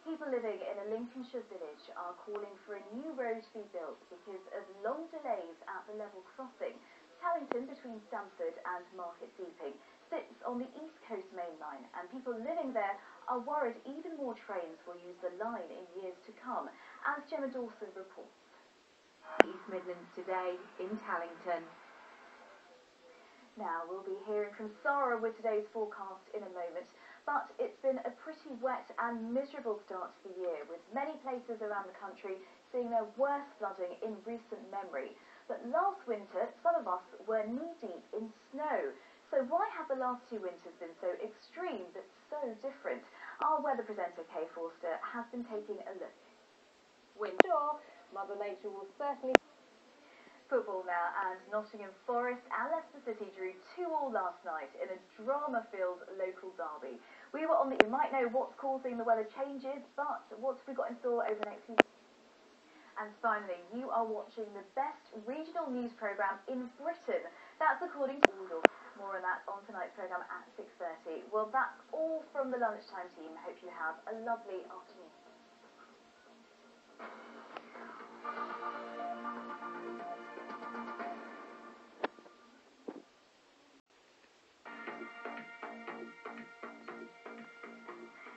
People living in a Lincolnshire village are calling for a new road to be built because of long delays at the level crossing. Tallington between Stamford and Market Deeping sits on the East Coast main line, and people living there are worried even more trains will use the line in years to come, as Gemma Dawson reports. East Midlands Today in Tallington. Now, we'll be hearing from Sarah with today's forecast in a moment, but it's been a pretty wet and miserable start to the year, with many places around the country seeing their worst flooding in recent memory. But last winter, some of us were knee-deep in snow. So why have the last 2 winters been so extreme but so different? Our weather presenter, Kay Forster, has been taking a look. Sure, Mother Nature will certainly... Football now, and Nottingham Forest and Leicester City drew 2-2 last night in a drama-filled local derby. We were on the... You might know what's causing the weather changes, but what have we got in store over the next few... And finally, you are watching the best regional news programme in Britain. That's according to Google. More on that on tonight's programme at 6:30. Well, that's all from the lunchtime team. Hope you have a lovely afternoon.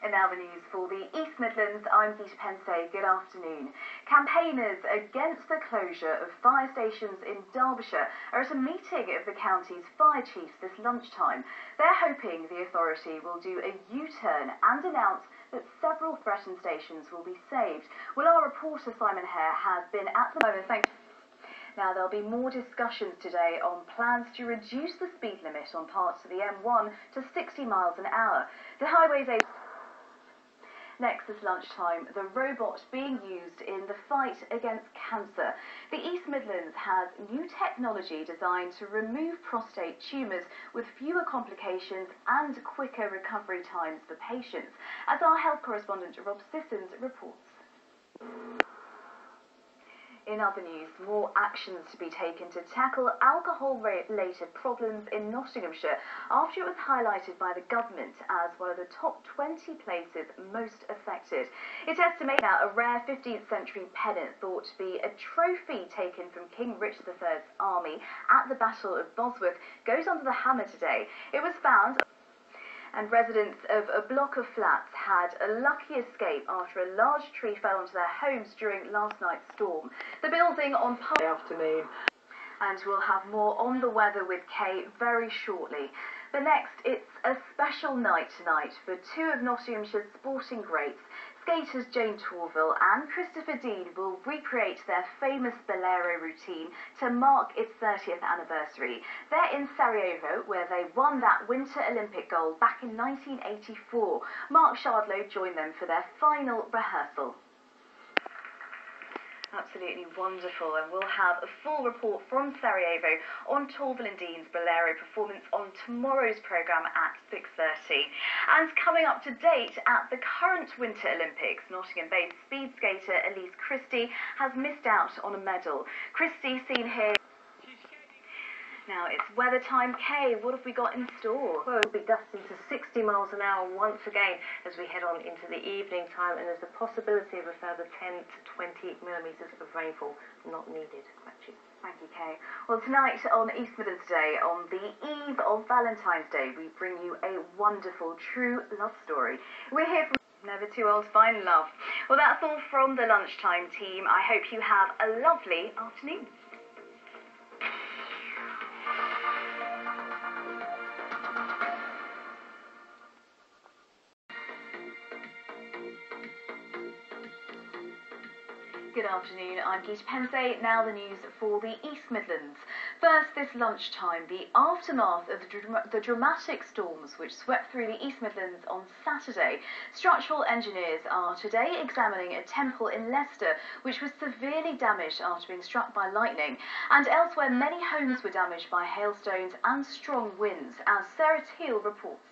And now the news for the East Midlands. I'm Geeta Pendse. Good afternoon. Campaigners against the closure of fire stations in Derbyshire are at a meeting of the county's fire chiefs this lunchtime. They're hoping the authority will do a U-turn and announce that several threatened stations will be saved. Well, our reporter Simon Hare has been at the moment. Thanks. Now, there'll be more discussions today on plans to reduce the speed limit on parts of the M1 to 60 miles an hour. The highways... Next this lunchtime, the robot being used in the fight against cancer. The East Midlands has new technology designed to remove prostate tumours with fewer complications and quicker recovery times for patients, as our health correspondent Rob Sissons reports. In other news, more actions to be taken to tackle alcohol-related problems in Nottinghamshire after it was highlighted by the government as one of the top 20 places most affected. It's estimated that a rare 15th century pennant thought to be a trophy taken from King Richard III's army at the Battle of Bosworth goes under the hammer today. It was found, and residents of a block of flats had a lucky escape after a large tree fell onto their homes during last night's storm. The building on afternoon. And we'll have more on the weather with Kay very shortly. But next, it's a special night tonight for two of Nottinghamshire's sporting greats. Skaters Jane Torville and Christopher Dean will recreate their famous Bolero routine to mark its 30th anniversary. They're in Sarajevo, where they won that Winter Olympic gold back in 1984. Mark Shardlow joined them for their final rehearsal. Absolutely wonderful, and we'll have a full report from Sarajevo on Torville and Dean's Bolero performance on tomorrow's programme at 6:30. And coming up to date at the current Winter Olympics, Nottingham-based speed skater Elise Christie has missed out on a medal. Christie seen here. Now it's weather time. Kay, what have we got in store? Well, we'll be dusting to 60 miles an hour once again as we head on into the evening time, and there's a possibility of a further 10 to 20 millimetres of rainfall not needed. Actually. Thank you, Kay. Well, tonight on East Midlands Today, on the eve of Valentine's Day, we bring you a wonderful true love story. We're here from Never Too Old to Find Love. Well, that's all from the lunchtime team. I hope you have a lovely afternoon. Good afternoon, I'm Geeta Pendse. Now the news for the East Midlands. First, this lunchtime, the aftermath of the dramatic storms which swept through the East Midlands on Saturday. Structural engineers are today examining a temple in Leicester which was severely damaged after being struck by lightning. And elsewhere, many homes were damaged by hailstones and strong winds, as Sarah Teal reports.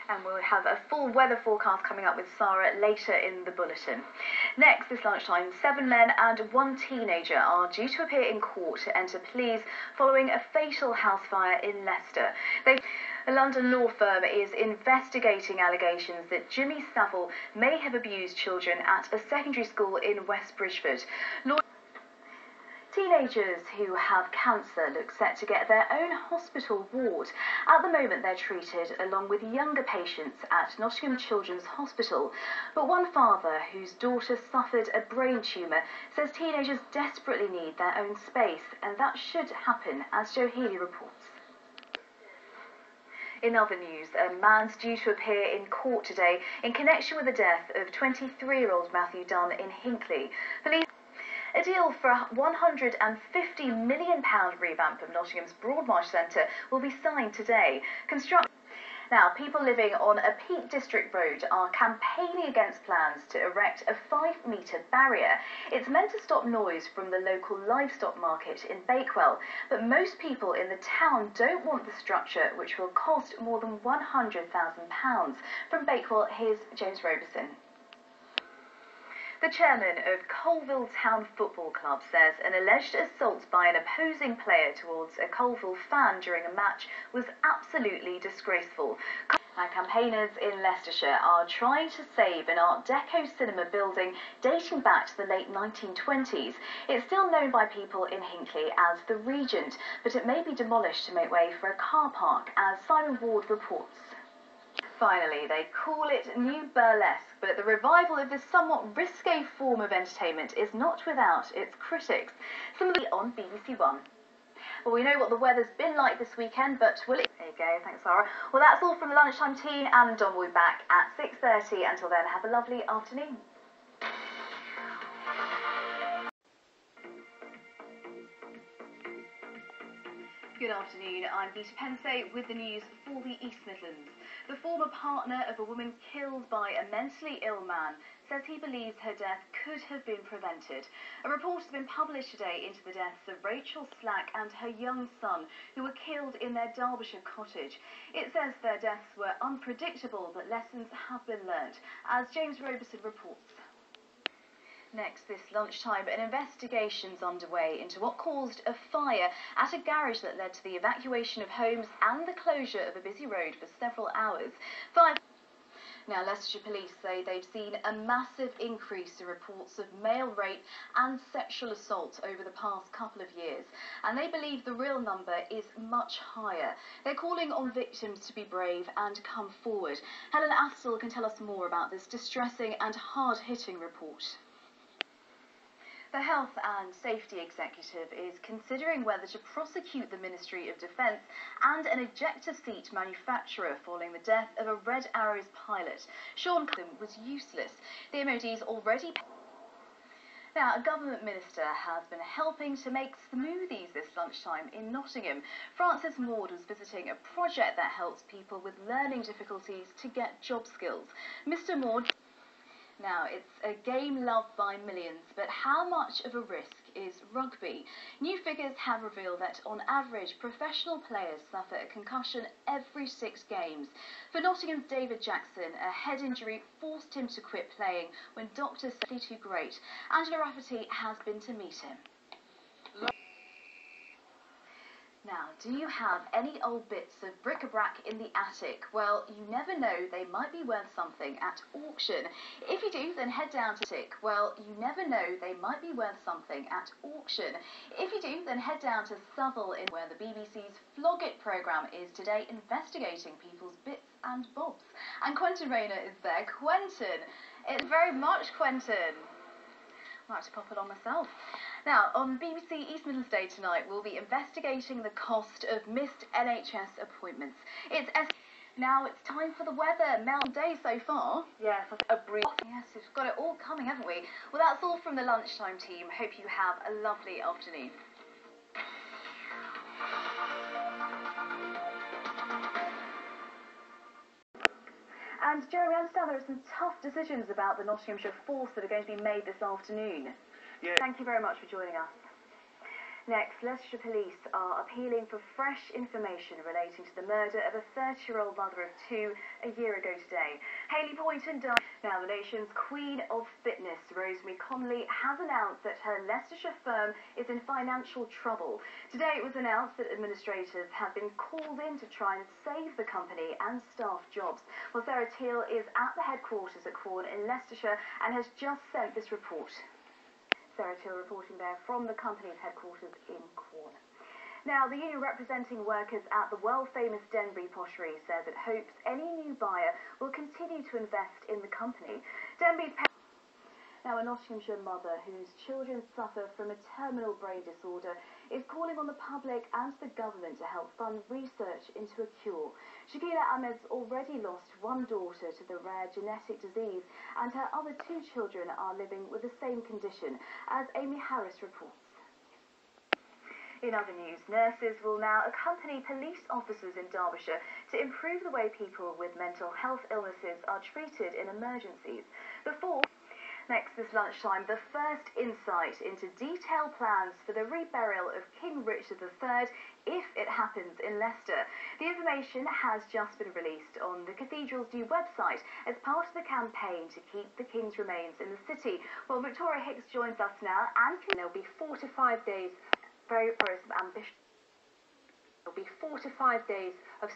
And we'll have a full weather forecast coming up with Sarah later in the bulletin. Next, this lunchtime, 7 men and 1 teenager are due to appear in court to enter pleas following a fatal house fire in Leicester. A London law firm is investigating allegations that Jimmy Savile may have abused children at a secondary school in West Bridgford. Teenagers who have cancer look set to get their own hospital ward. At the moment, they're treated along with younger patients at Nottingham Children's Hospital. But one father whose daughter suffered a brain tumour says teenagers desperately need their own space, and that should happen, as Joe Healy reports. In other news, a man's due to appear in court today in connection with the death of 23-year-old Matthew Dunn in Hinckley. A deal for a £150 million revamp of Nottingham's Broadmarsh Centre will be signed today. Now, people living on a Peak District road are campaigning against plans to erect a 5-metre barrier. It's meant to stop noise from the local livestock market in Bakewell, but most people in the town don't want the structure, which will cost more than £100,000. From Bakewell, here's James Roberson. The chairman of Colville Town Football Club says an alleged assault by an opposing player towards a Colville fan during a match was absolutely disgraceful. Now, campaigners in Leicestershire are trying to save an Art Deco cinema building dating back to the late 1920s. It's still known by people in Hinckley as the Regent, but it may be demolished to make way for a car park, as Simon Ward reports. Finally, they call it new burlesque, but the revival of this somewhat risque form of entertainment is not without its critics. Some of it on BBC One. Well, we know what the weather's been like this weekend, but will it? There you go, thanks Sarah. Well, that's all from the lunchtime team, and Don will be back at 6:30. Until then, have a lovely afternoon. Good afternoon, I'm Geeta Pendse with the news for the East Midlands. The former partner of a woman killed by a mentally ill man says he believes her death could have been prevented. A report has been published today into the deaths of Rachel Slack and her young son, who were killed in their Derbyshire cottage. It says their deaths were unpredictable, but lessons have been learnt, as James Roberson reports. Next this lunchtime, an investigation's underway into what caused a fire at a garage that led to the evacuation of homes and the closure of a busy road for several hours. Now, Leicestershire police say they've seen a massive increase in reports of male rape and sexual assault over the past couple of years, and they believe the real number is much higher. They're calling on victims to be brave and come forward. Helen Astle can tell us more about this distressing and hard-hitting report. The Health and Safety Executive is considering whether to prosecute the Ministry of Defence and an ejector seat manufacturer following the death of a Red Arrows pilot. Sean was useless. The MOD's already... Now, a government minister has been helping to make smoothies this lunchtime in Nottingham. Francis Maud was visiting a project that helps people with learning difficulties to get job skills. Mr. Maud... Now, it's a game loved by millions, but how much of a risk is rugby? New figures have revealed that, on average, professional players suffer a concussion every 6 games. For Nottingham's David Jackson, a head injury forced him to quit playing when doctors said he was too great. Angela Rafferty has been to meet him. Now, do you have any old bits of bric-a-brac in the attic? Well, you never know, they might be worth something at auction. If you do, then head down to Southall, where the BBC's Flog It programme is today investigating people's bits and bobs. And Quentin Rayner is there. Quentin, it's very much Quentin. I might have to pop along myself. Now, on BBC East Midlands Today tonight, we'll be investigating the cost of missed NHS appointments. Now it's time for the weather. Mel, day so far. Yes, yes, we've got it all coming, haven't we? Well, that's all from the lunchtime team. Hope you have a lovely afternoon. And Jeremy, I understand there are some tough decisions about the Nottinghamshire Force that are going to be made this afternoon. Yeah. Thank you very much for joining us. Next, Leicestershire police are appealing for fresh information relating to the murder of a 30-year-old mother of 2 a year ago today. Hayley Poynton died. Now, the nation's Queen of Fitness, Rosemary Connolly, has announced that her Leicestershire firm is in financial trouble. Today, it was announced that administrators have been called in to try and save the company and staff jobs. Well, Sarah Teal is at the headquarters at Quorn in Leicestershire and has just sent this report. Sarah Teal reporting there from the company's headquarters in Quorn. Now, the union representing workers at the world-famous Denbury pottery says it hopes any new buyer will continue to invest in the company. Now, a Nottinghamshire mother whose children suffer from a terminal brain disorder is calling on the public and the government to help fund research into a cure. Shakila Ahmed's already lost one daughter to the rare genetic disease, and her other 2 children are living with the same condition, as Amy Harris reports. In other news, nurses will now accompany police officers in Derbyshire to improve the way people with mental health illnesses are treated in emergencies. Next this lunchtime, the first insight into detailed plans for the reburial of King Richard III if it happens in Leicester. The information has just been released on the cathedral's new website as part of the campaign to keep the King's remains in the city. Well, Victoria Hicks joins us now, and there'll be 4 to 5 days There'll be 4 to 5 days of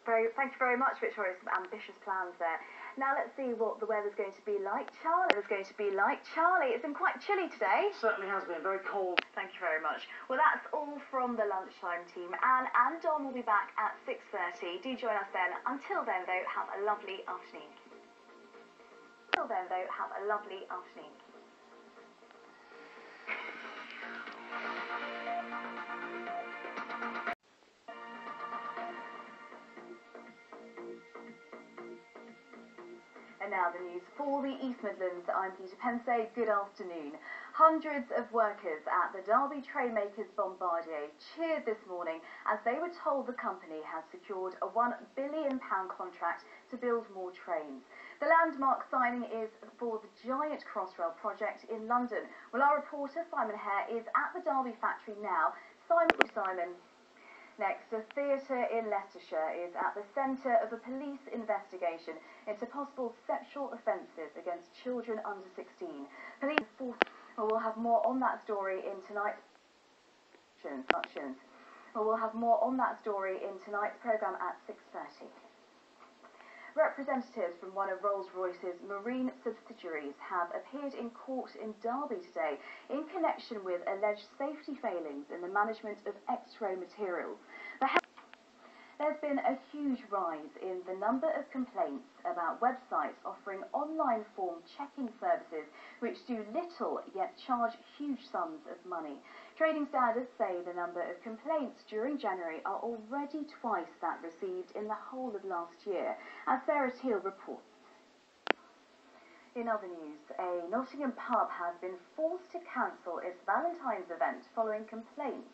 thank you very much, Victoria. Some ambitious plans there. Now let's see what the weather's going to be like. Charlie, it's been quite chilly today. It certainly has been, very cold. Thank you very much. Well, that's all from the lunchtime team. Anne and Don will be back at 6:30. Do join us then. Until then, though, have a lovely afternoon. And now the news for the East Midlands. I'm Geeta Pendse. Good afternoon. Hundreds of workers at the Derby Trainmakers Bombardier cheered this morning as they were told the company has secured a £1 billion contract to build more trains. The landmark signing is for the giant Crossrail project in London. Well, our reporter Simon Hare is at the Derby factory now. Simon. Next, a theatre in Leicestershire is at the centre of a police investigation into possible sexual offences against children under 16. Police will have more on that story in tonight's programme at 6:30. Representatives from one of Rolls-Royce's marine subsidiaries have appeared in court in Derby today in connection with alleged safety failings in the management of X-ray materials. There's been a huge rise in the number of complaints about websites offering online form checking services which do little yet charge huge sums of money. Trading standards say the number of complaints during January are already twice that received in the whole of last year, as Sarah Teal reports. In other news, a Nottingham pub has been forced to cancel its Valentine's event following complaints.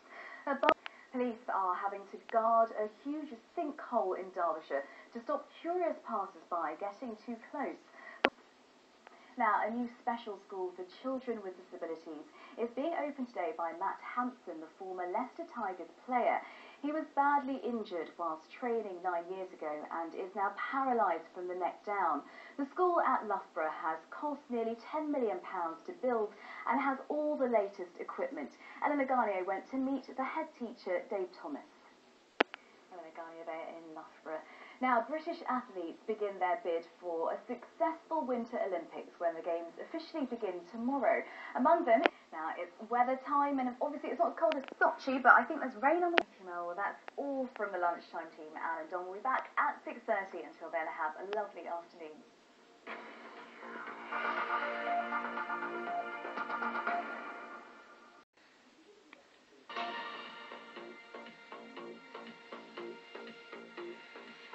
Police are having to guard a huge sinkhole in Derbyshire to stop curious passers-by getting too close. Now, a new special school for children with disabilities is being opened today by Matt Hampson, the former Leicester Tigers player. He was badly injured whilst training 9 years ago and is now paralysed from the neck down. The school at Loughborough has cost nearly £10 million to build and has all the latest equipment. Eleanor Garnier went to meet the head teacher, Dave Thomas. Eleanor Garnier there in Loughborough. Now, British athletes begin their bid for a successful Winter Olympics when the Games officially begin tomorrow. Among them, now it's weather time, and obviously it's not as cold as Sochi, but I think there's rain on the... Well, that's all from the lunchtime team. Anne and Don will be back at 6:30. Until then, have a lovely afternoon.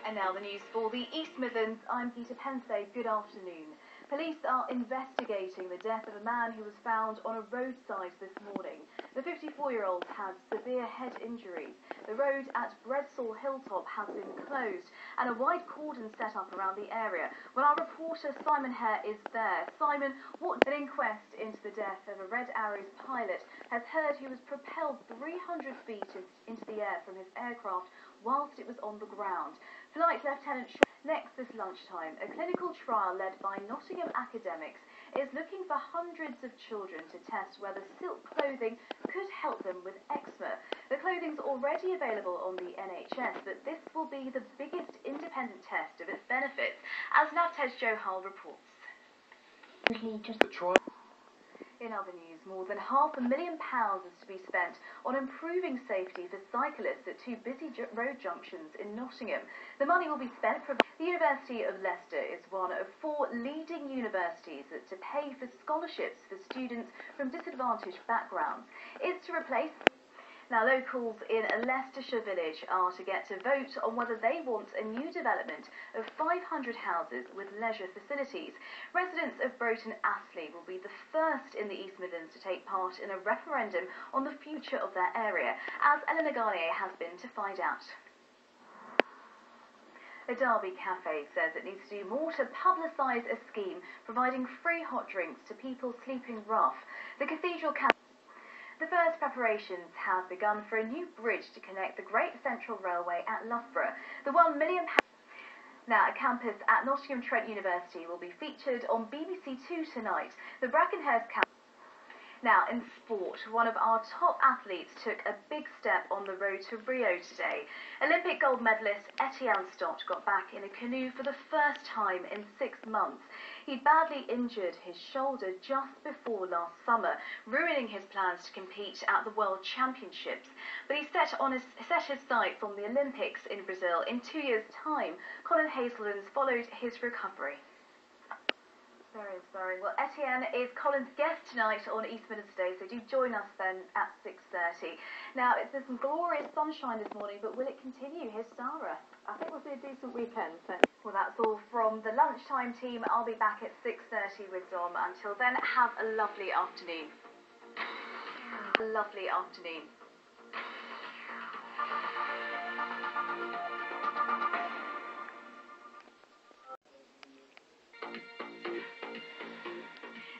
And now the news for the East Midlands. I'm Geeta Pendse. Good afternoon. Police are investigating the death of a man who was found on a roadside this morning. The 54-year-old had severe head injuries. The road at Bredsall Hilltop has been closed and a wide cordon set up around the area. Well, our reporter Simon Hare is there. Simon, what an inquest into the death of a Red Arrows pilot has heard he was propelled 300 feet into the air from his aircraft whilst it was on the ground. Flight Lieutenant next this lunchtime, a clinical trial led by Nottingham academics is looking for hundreds of children to test whether silk clothing could help them with eczema. The clothing's already available on the NHS, but this will be the biggest independent test of its benefits, as NABTE's Johal reports. In other news, more than £500,000 is to be spent on improving safety for cyclists at two busy road junctions in Nottingham. The money will be spent for... The University of Leicester is one of 4 leading universities that to pay for scholarships for students from disadvantaged backgrounds. It's to replace... Now, locals in a Leicestershire village are to get to vote on whether they want a new development of 500 houses with leisure facilities. Residents of Broughton Astley will be the first in the East Midlands to take part in a referendum on the future of their area, as Eleanor Garnier has been to find out. A Derby cafe says it needs to do more to publicise a scheme providing free hot drinks to people sleeping rough. The Cathedral The first preparations have begun for a new bridge to connect the Great Central Railway at Loughborough. The £1 million... Now, a campus at Nottingham Trent University will be featured on BBC Two tonight. The Brackenhurst campus... Now, in sport, one of our top athletes took a big step on the road to Rio today. Olympic gold medalist Etienne Stott got back in a canoe for the first time in 6 months. He badly injured his shoulder just before last summer, ruining his plans to compete at the World Championships. But he set his sights on the Olympics in Brazil in 2 years' time. Colin Hazelden's followed his recovery. Very inspiring. Well, Etienne is Colin's guest tonight on East Midlands Today, so do join us then at 6:30. Now, it's been some glorious sunshine this morning, but will it continue? Here's Sarah. I think we'll see a decent weekend. So. Well, that's all from the lunchtime team. I'll be back at 6:30 with Dom. Until then, have a lovely afternoon. A lovely afternoon.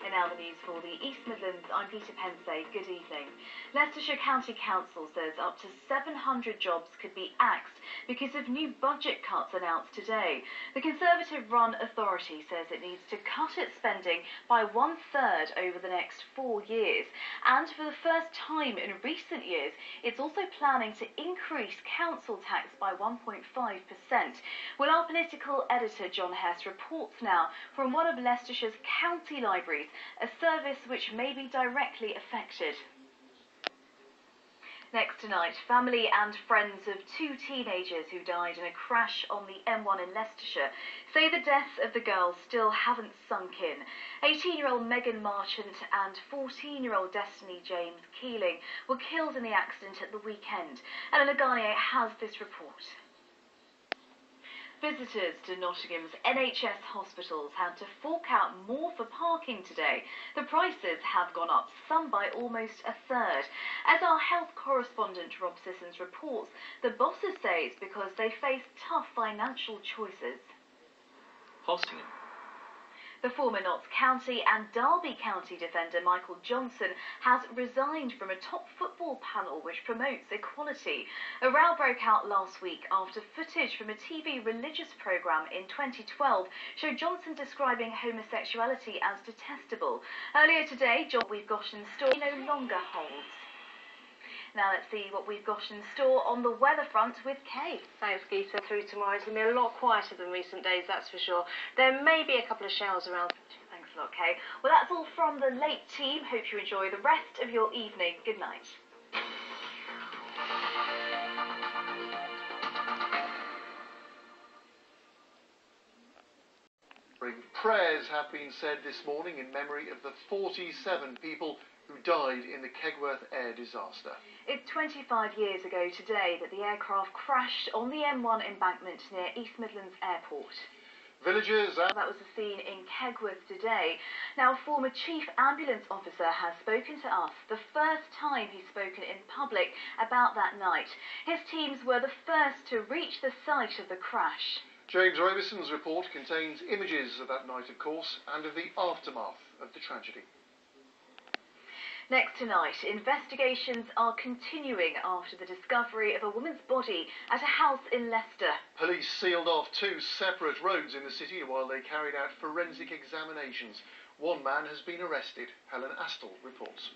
And now the news for the East Midlands. I'm Geeta Pendse. Good evening. Leicestershire County Council says up to 700 jobs could be axed because of new budget cuts announced today. The Conservative-run authority says it needs to cut its spending by 1/3 over the next 4 years. And for the first time in recent years, it's also planning to increase council tax by 1.5%. Well, our political editor, John Hess, reports now from one of Leicestershire's county libraries, a service which may be directly affected. Next tonight, family and friends of 2 teenagers who died in a crash on the M1 in Leicestershire say the deaths of the girls still haven't sunk in. 18-year-old Megan Marchant and 14-year-old Destiny James Keeling were killed in the accident at the weekend. Eleanor Garnier has this report. Visitors to Nottingham's NHS hospitals had to fork out more for parking today. The prices have gone up, some by almost 1/3. As our health correspondent Rob Sissons reports, the bosses say it's because they face tough financial choices. Hosting. The former Notts County and Derby County defender Michael Johnson has resigned from a top football panel which promotes equality. A row broke out last week after footage from a TV religious programme in 2012 showed Johnson describing homosexuality as detestable. Earlier today, we've got in store no longer holds. Now let's see what we've got in store on the weather front with Kay. Thanks, Geeta. Through tomorrow, it's going to be a lot quieter than recent days, that's for sure. There may be a couple of showers around. Thanks a lot, Kay. Well, that's all from the late team. Hope you enjoy the rest of your evening. Good night. Prayers have been said this morning in memory of the 47 people who died in the Kegworth air disaster. It's 25 years ago today that the aircraft crashed on the M1 embankment near East Midlands Airport. Villagers That was the scene in Kegworth today. Now, a former chief ambulance officer has spoken to us, the first time he's spoken in public about that night. His teams were the first to reach the site of the crash. James Roberson's report contains images of that night, of course, and of the aftermath of the tragedy. Next tonight, investigations are continuing after the discovery of a woman's body at a house in Leicester. Police sealed off 2 separate roads in the city while they carried out forensic examinations. One man has been arrested. Helen Astle reports.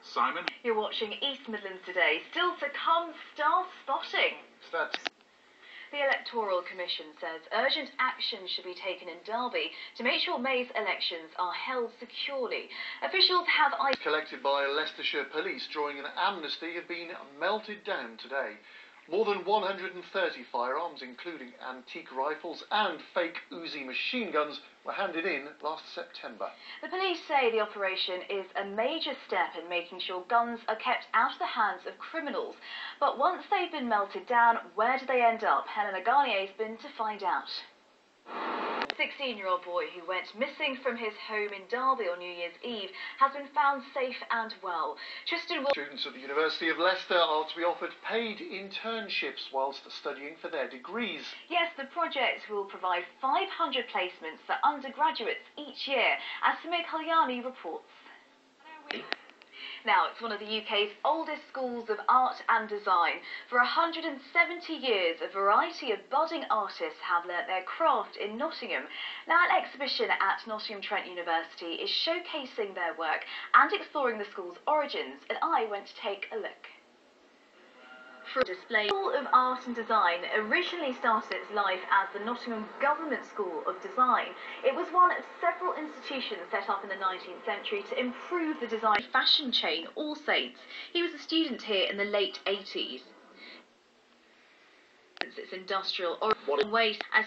Simon. You're watching East Midlands Today. Still to come, star spotting. The Electoral Commission says urgent action should be taken in Derby to make sure May's elections are held securely. Officials have collected by Leicestershire police during an amnesty have been melted down today. More than 130 firearms, including antique rifles and fake Uzi machine guns, were handed in last September. The police say the operation is a major step in making sure guns are kept out of the hands of criminals. But once they've been melted down, where do they end up? Eleanor Garnier's been to find out. A 16-year-old boy who went missing from his home in Derby on New Year's Eve has been found safe and well. Students at the University of Leicester are to be offered paid internships whilst studying for their degrees. Yes, the project will provide 500 placements for undergraduates each year, as Samir Kalyani reports. Now, it's one of the UK's oldest schools of art and design. For 170 years, a variety of budding artists have learnt their craft in Nottingham. Now, an exhibition at Nottingham Trent University is showcasing their work and exploring the school's origins, and I went to take a look. For a display, the School of Art and Design originally started its life as the Nottingham Government School of Design. It was one of several institutions set up in the 19th century to improve the design fashion chain All Saints. He was a student here in the late 80s. Its industrial origin waste as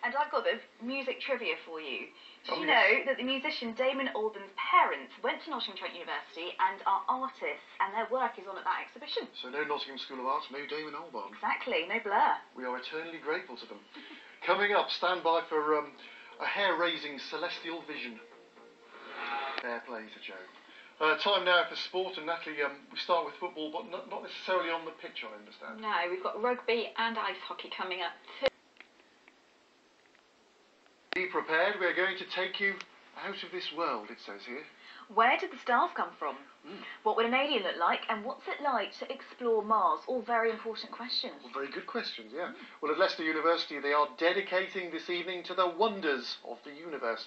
And I've got a bit of music trivia for you. Did Oh, you know that the musician Damon Albarn's parents went to Nottingham Trent University and are artists, and their work is on at that exhibition? So no Nottingham School of Arts, no Damon Albarn. Exactly, no Blur. We are eternally grateful to them. Coming up, stand by for a hair-raising celestial vision. Fair play to Joe. Time now for sport, and Natalie, we start with football, but not necessarily on the pitch, I understand. No, we've got rugby and ice hockey coming up too. Be prepared, we are going to take you out of this world, it says here. Where did the stars come from? What would an alien look like? And what's it like to explore Mars? All very important questions. Well, very good questions, yeah. Well, at Leicester University, they are dedicating this evening to the wonders of the universe.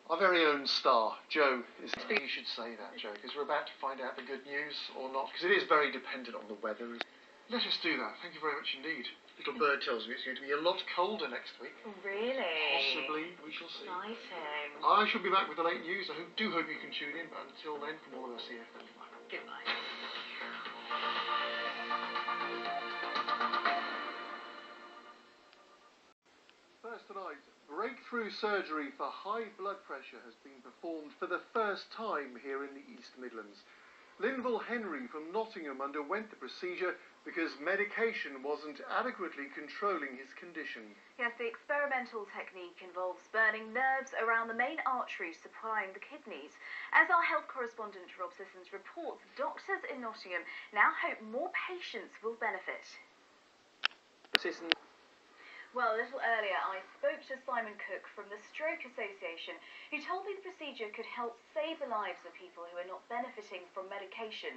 Our very own star, Joe, is... You should say that, Joe, because we're about to find out the good news or not, because it is very dependent on the weather. Let us do that. Thank you very much indeed. Little bird tells me it's going to be a lot colder next week. Really? Possibly. We shall see. Exciting. I shall be back with the late news. I do hope you can tune in, but until then, from all of us here, goodbye. Goodbye. First tonight, breakthrough surgery for high blood pressure has been performed for the first time here in the East Midlands. Linville Henry from Nottingham underwent the procedure because medication wasn't adequately controlling his condition. Yes, the experimental technique involves burning nerves around the main arteries supplying the kidneys. As our health correspondent Rob Sissons reports, doctors in Nottingham now hope more patients will benefit. Well, a little earlier I spoke to Simon Cook from the Stroke Association, who told me the procedure could help save the lives of people who are not benefiting from medication.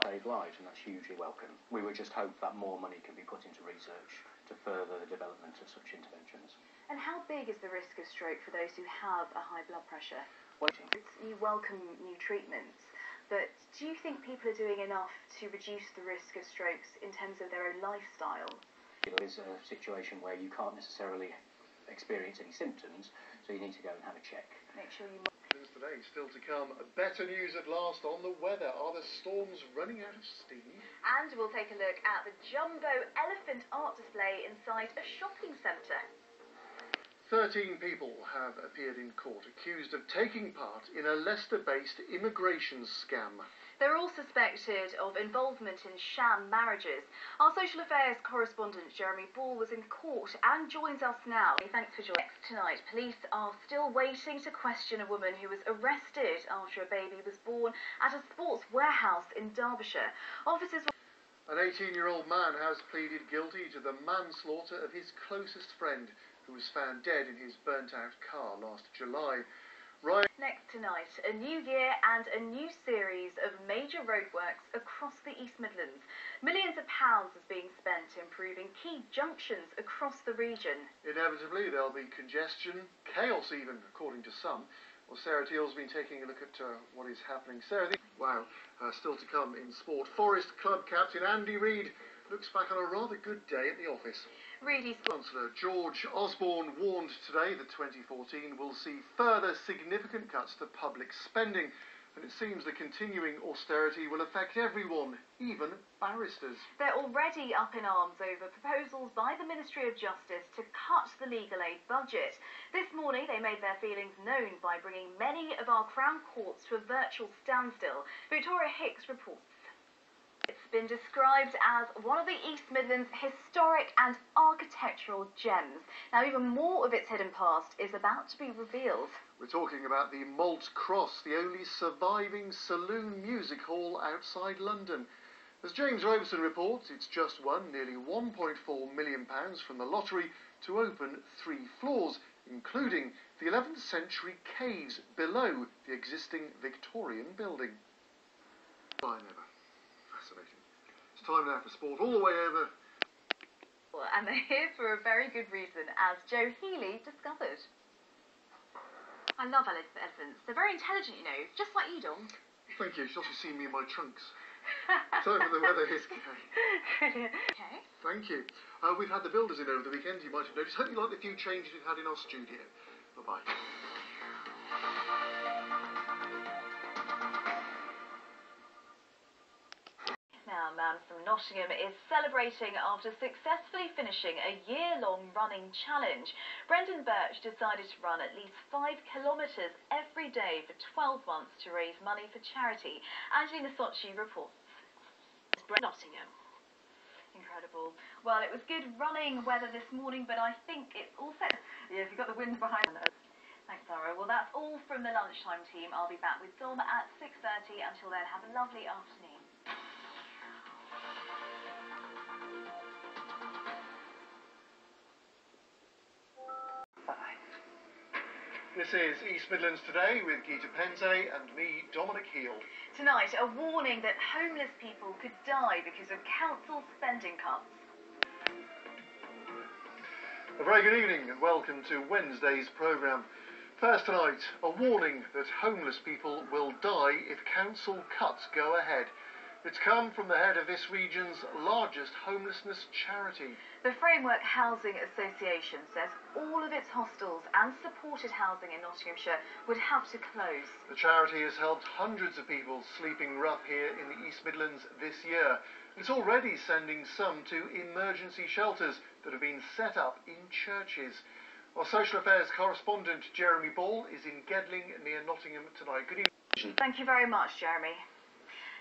Save lives, and that's hugely welcome. We would just hope that more money can be put into research to further the development of such interventions. And how big is the risk of stroke for those who have a high blood pressure? You welcome new treatments, but do you think people are doing enough to reduce the risk of strokes in terms of their own lifestyle? There is a situation where you can't necessarily experience any symptoms, so you need to go and have a check. Make sure you... Today, still to come, better news at last on the weather. Are the storms running out of steam? And we'll take a look at the jumbo elephant art display inside a shopping centre. 13 people have appeared in court accused of taking part in a Leicester-based immigration scam. They're all suspected of involvement in sham marriages. Our social affairs correspondent Jeremy Ball was in court and joins us now. Thanks for joining us tonight. Police are still waiting to question a woman who was arrested after a baby was born at a sports warehouse in Derbyshire. Officers... An 18-year-old man has pleaded guilty to the manslaughter of his closest friend, who was found dead in his burnt-out car last July. Next tonight, a new year and a new series of major roadworks across the East Midlands. Millions of pounds is being spent improving key junctions across the region. Inevitably, there'll be congestion, chaos even, according to some. Well, Sarah Teal's been taking a look at what is happening. Sarah, wow, still to come in sport. Forest Club captain Andy Reid looks back on a rather good day at the office. Reedy Chancellor George Osborne warned today that 2014 will see further significant cuts to public spending, and it seems the continuing austerity will affect everyone, even barristers. They're already up in arms over proposals by the Ministry of Justice to cut the legal aid budget. This morning they made their feelings known by bringing many of our Crown courts to a virtual standstill. Victoria Hicks reports. It's been described as one of the East Midlands' historic and architectural gems. Now, even more of its hidden past is about to be revealed. We're talking about the Malt Cross, the only surviving saloon music hall outside London. As James Robeson reports, it's just won nearly £1.4 million from the lottery to open 3 floors, including the 11th century caves below the existing Victorian building. Bye, never. Fascinating. It's time now for sport, all the way over. And they're here for a very good reason, as Joe Healy discovered. I love elephants. They're very intelligent, you know, just like you, Dom. Thank you. She's also seen me in my trunks. Time for the weather is Brilliant. Okay. Thank you. We've had the builders in over the weekend, you might have noticed. Hope you like the few changes we've had in our studio. Bye-bye. Now, man from Nottingham is celebrating after successfully finishing a year-long running challenge. Brendan Birch decided to run at least 5 kilometres every day for 12 months to raise money for charity. Angelina Socci reports. Nottingham. Incredible. Well, it was good running weather this morning, but I think it's also... Yeah, if you've got the wind behind us. Thanks, Sarah. Well, that's all from the lunchtime team. I'll be back with Dom at 6:30. Until then, have a lovely afternoon. Bye. This is East Midlands Today with Geeta Pendse and me, Dominic Heel. Tonight, a warning that homeless people could die because of council spending cuts. A very good evening and welcome to Wednesday's programme. First tonight, a warning that homeless people will die if council cuts go ahead. It's come from the head of this region's largest homelessness charity. The Framework Housing Association says all of its hostels and supported housing in Nottinghamshire would have to close. The charity has helped hundreds of people sleeping rough here in the East Midlands this year. It's already sending some to emergency shelters that have been set up in churches. Our social affairs correspondent Jeremy Ball is in Gedling near Nottingham tonight. Good evening. Thank you very much, Jeremy.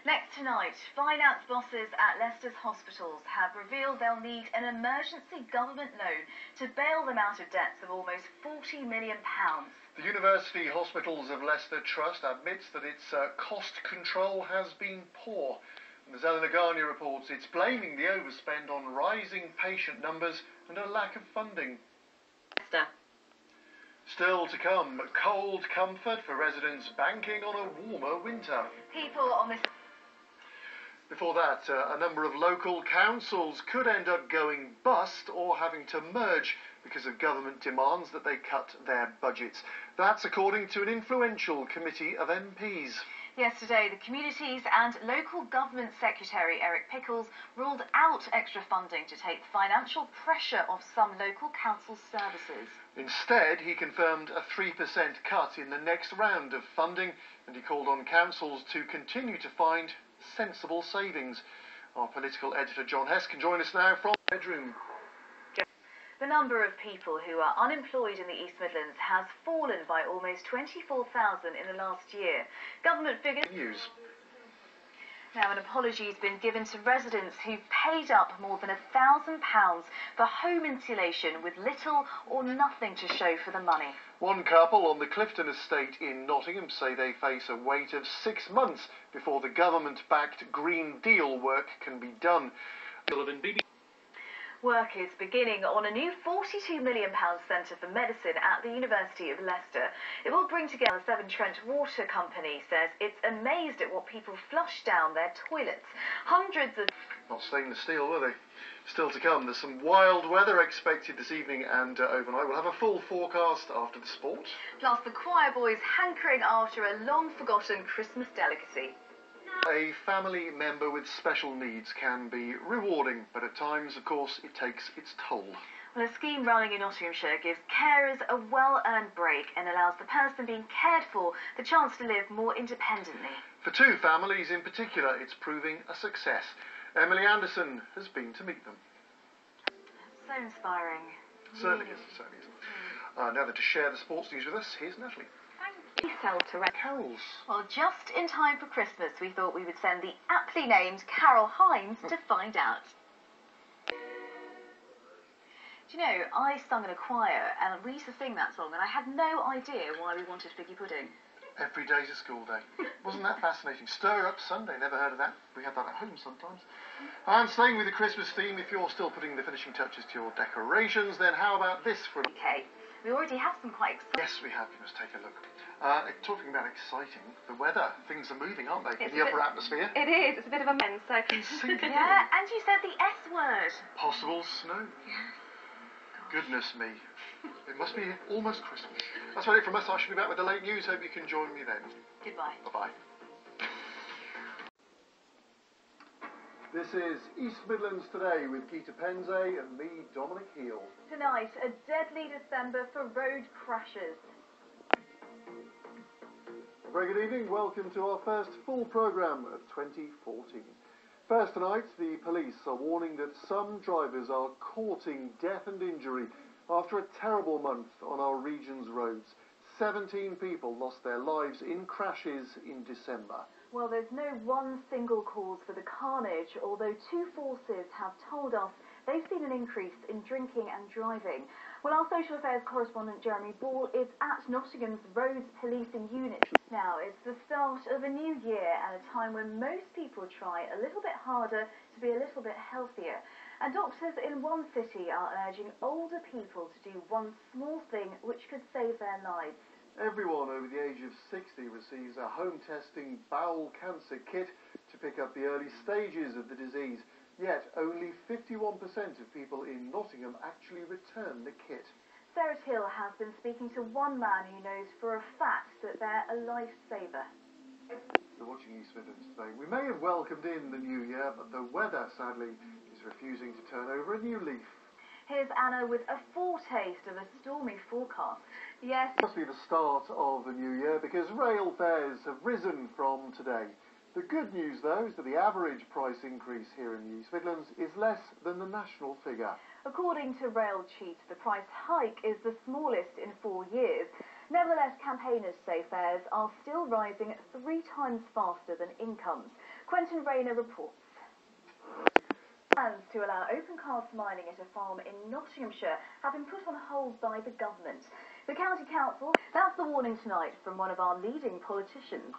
Next tonight, finance bosses at Leicester's hospitals have revealed they'll need an emergency government loan to bail them out of debts of almost £40 million. The University Hospitals of Leicester Trust admits that its cost control has been poor. And as Eleanor Garnier reports, it's blaming the overspend on rising patient numbers and a lack of funding. Still to come, cold comfort for residents banking on a warmer winter. People on this... Before that, a number of local councils could end up going bust or having to merge because of government demands that they cut their budgets. That's according to an influential committee of MPs. Yesterday, the Communities and Local Government Secretary Eric Pickles ruled out extra funding to take the financial pressure off some local council services. Instead, he confirmed a 3% cut in the next round of funding, and he called on councils to continue to find sensible savings. Our political editor John Hess can join us now from the bedroom. The number of people who are unemployed in the East Midlands has fallen by almost 24,000 in the last year. Government figures... News. Now, an apology has been given to residents who paid up more than £1,000 for home insulation with little or nothing to show for the money. One couple on the Clifton estate in Nottingham say they face a wait of 6 months before the government-backed Green Deal work can be done. Work is beginning on a new £42 million centre for medicine at the University of Leicester. It will bring together Severn Trent Water Company says it's amazed at what people flush down their toilets. Hundreds of... Not stainless steel, were they? Still to come, there's some wild weather expected this evening and overnight. We'll have a full forecast after the sport. Plus the choir boys hankering after a long-forgotten Christmas delicacy. A family member with special needs can be rewarding, but at times, of course, it takes its toll. Well, a scheme running in Nottinghamshire gives carers a well-earned break and allows the person being cared for the chance to live more independently. For two families in particular, it's proving a success. Emily Anderson has been to meet them. So inspiring. Certainly is, certainly is. Now that to share the sports news with us, here's Natalie. We sell to carols. Well, just in time for Christmas, we thought we would send the aptly named Carol Hines to find out. Do you know, I sung in a choir, and we used to sing that song, and I had no idea why we wanted figgy pudding. Every day's a school day. Wasn't that fascinating? Stir Up Sunday, never heard of that. We have that at home sometimes. And staying with the Christmas theme, if you're still putting the finishing touches to your decorations, then how about this from... Okay, we already have some quite exciting... Yes, we have. You must take a look. Talking about exciting, the weather. Things are moving, aren't they? It's in the upper atmosphere. It is. It's a bit of a mess. So... Yeah, and you said the S word. Possible snow. Yeah. Goodness me. It must be almost Christmas. That's about it from us. I shall be back with the late news. Hope you can join me then. Goodbye. Bye-bye. This is East Midlands Today with Geeta Pendse and me, Dominic Heel. Tonight, a deadly December for road crashes. Very good evening. Welcome to our first full programme of 2014. First tonight, the police are warning that some drivers are courting death and injury after a terrible month on our region's roads. 17 people lost their lives in crashes in December. Well, there's no one single cause for the carnage, although two forces have told us they've seen an increase in drinking and driving. Well, our social affairs correspondent Jeremy Ball is at Nottingham's Roads Policing Unit. Now, it's the start of a new year and a time when most people try a little bit harder to be a little bit healthier. And doctors in one city are urging older people to do one small thing which could save their lives. Everyone over the age of 60 receives a home testing bowel cancer kit to pick up the early stages of the disease. Yet only 51% of people in Nottingham actually return the kit. Sarah Hill has been speaking to one man who knows for a fact that they're a lifesaver. We're watching East Midlands Today. We may have welcomed in the new year, but the weather, sadly, is refusing to turn over a new leaf. Here's Anna with a foretaste of a stormy forecast. Yes. It must be the start of the new year because rail fares have risen from today. The good news, though, is that the average price increase here in the East Midlands is less than the national figure. According to Rail Cheat, the price hike is the smallest in 4 years. Nevertheless, campaigners say fares are still rising 3 times faster than incomes. Quentin Rayner reports. Plans to allow open-cast mining at a farm in Nottinghamshire have been put on hold by the government. The county council, that's the warning tonight from one of our leading politicians.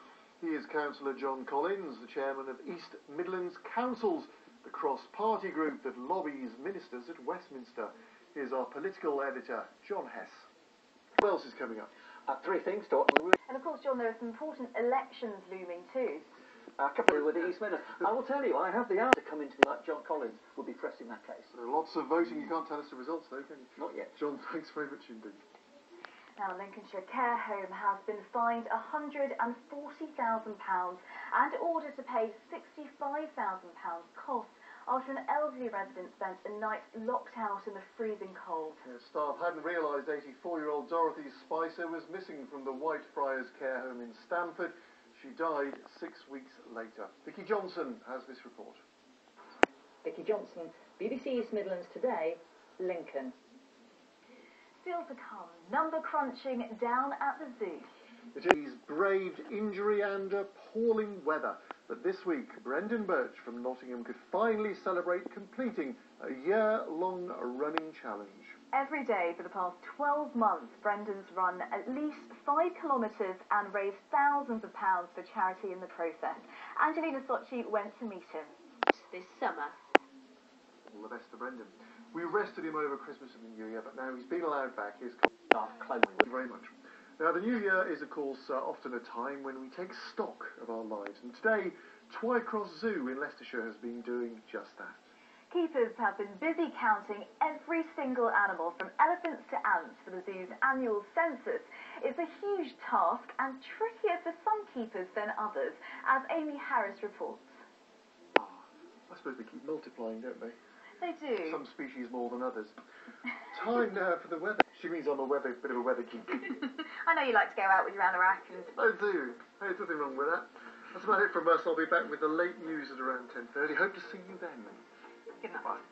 He is Councillor John Collins, the chairman of East Midlands Councils, the cross-party group that lobbies ministers at Westminster. Here's our political editor, John Hess. What else is coming up? 3 things to... And of course, John, there are some important elections looming too. A couple with the East Midlands. I will tell you, I have the answer coming to me like John Collins will be pressing that case. There are lots of voting. You can't tell us the results, though, can you? Not yet. John, thanks very much indeed. Now, Lincolnshire Care Home has been fined £140,000 and ordered to pay £65,000 costs after an elderly resident spent a night locked out in the freezing cold. Staff hadn't realised 84-year-old Dorothy Spicer was missing from the Whitefriars Care Home in Stamford. She died 6 weeks later. Vicky Johnson has this report. Vicky Johnson, BBC East Midlands Today, Lincoln. Still to come, number crunching down at the zoo. It is braved injury and appalling weather, but this week Brendan Birch from Nottingham could finally celebrate completing a year-long running challenge. Every day for the past 12 months, Brendan's run at least 5 kilometres and raised thousands of pounds for charity in the process. Angelina Socci went to meet him. This summer. All the best to Brendan. We rested him over Christmas and the New Year, but now he's been allowed back. Thank you very much. Now, the New Year is, of course, often a time when we take stock of our lives, and today, Twycross Zoo in Leicestershire has been doing just that. Keepers have been busy counting every single animal, from elephants to ants, for the zoo's annual census. It's a huge task and trickier for some keepers than others, as Amy Harris reports. I suppose they keep multiplying, don't they? They do. Some species more than others. Time now for the weather. She means I'm a bit of a weather geek. I know you like to go out with your anoraks. I do. Hey, there's nothing wrong with that. That's about it from us. I'll be back with the late news at around 10:30. Hope to see you then. Good night. Bye.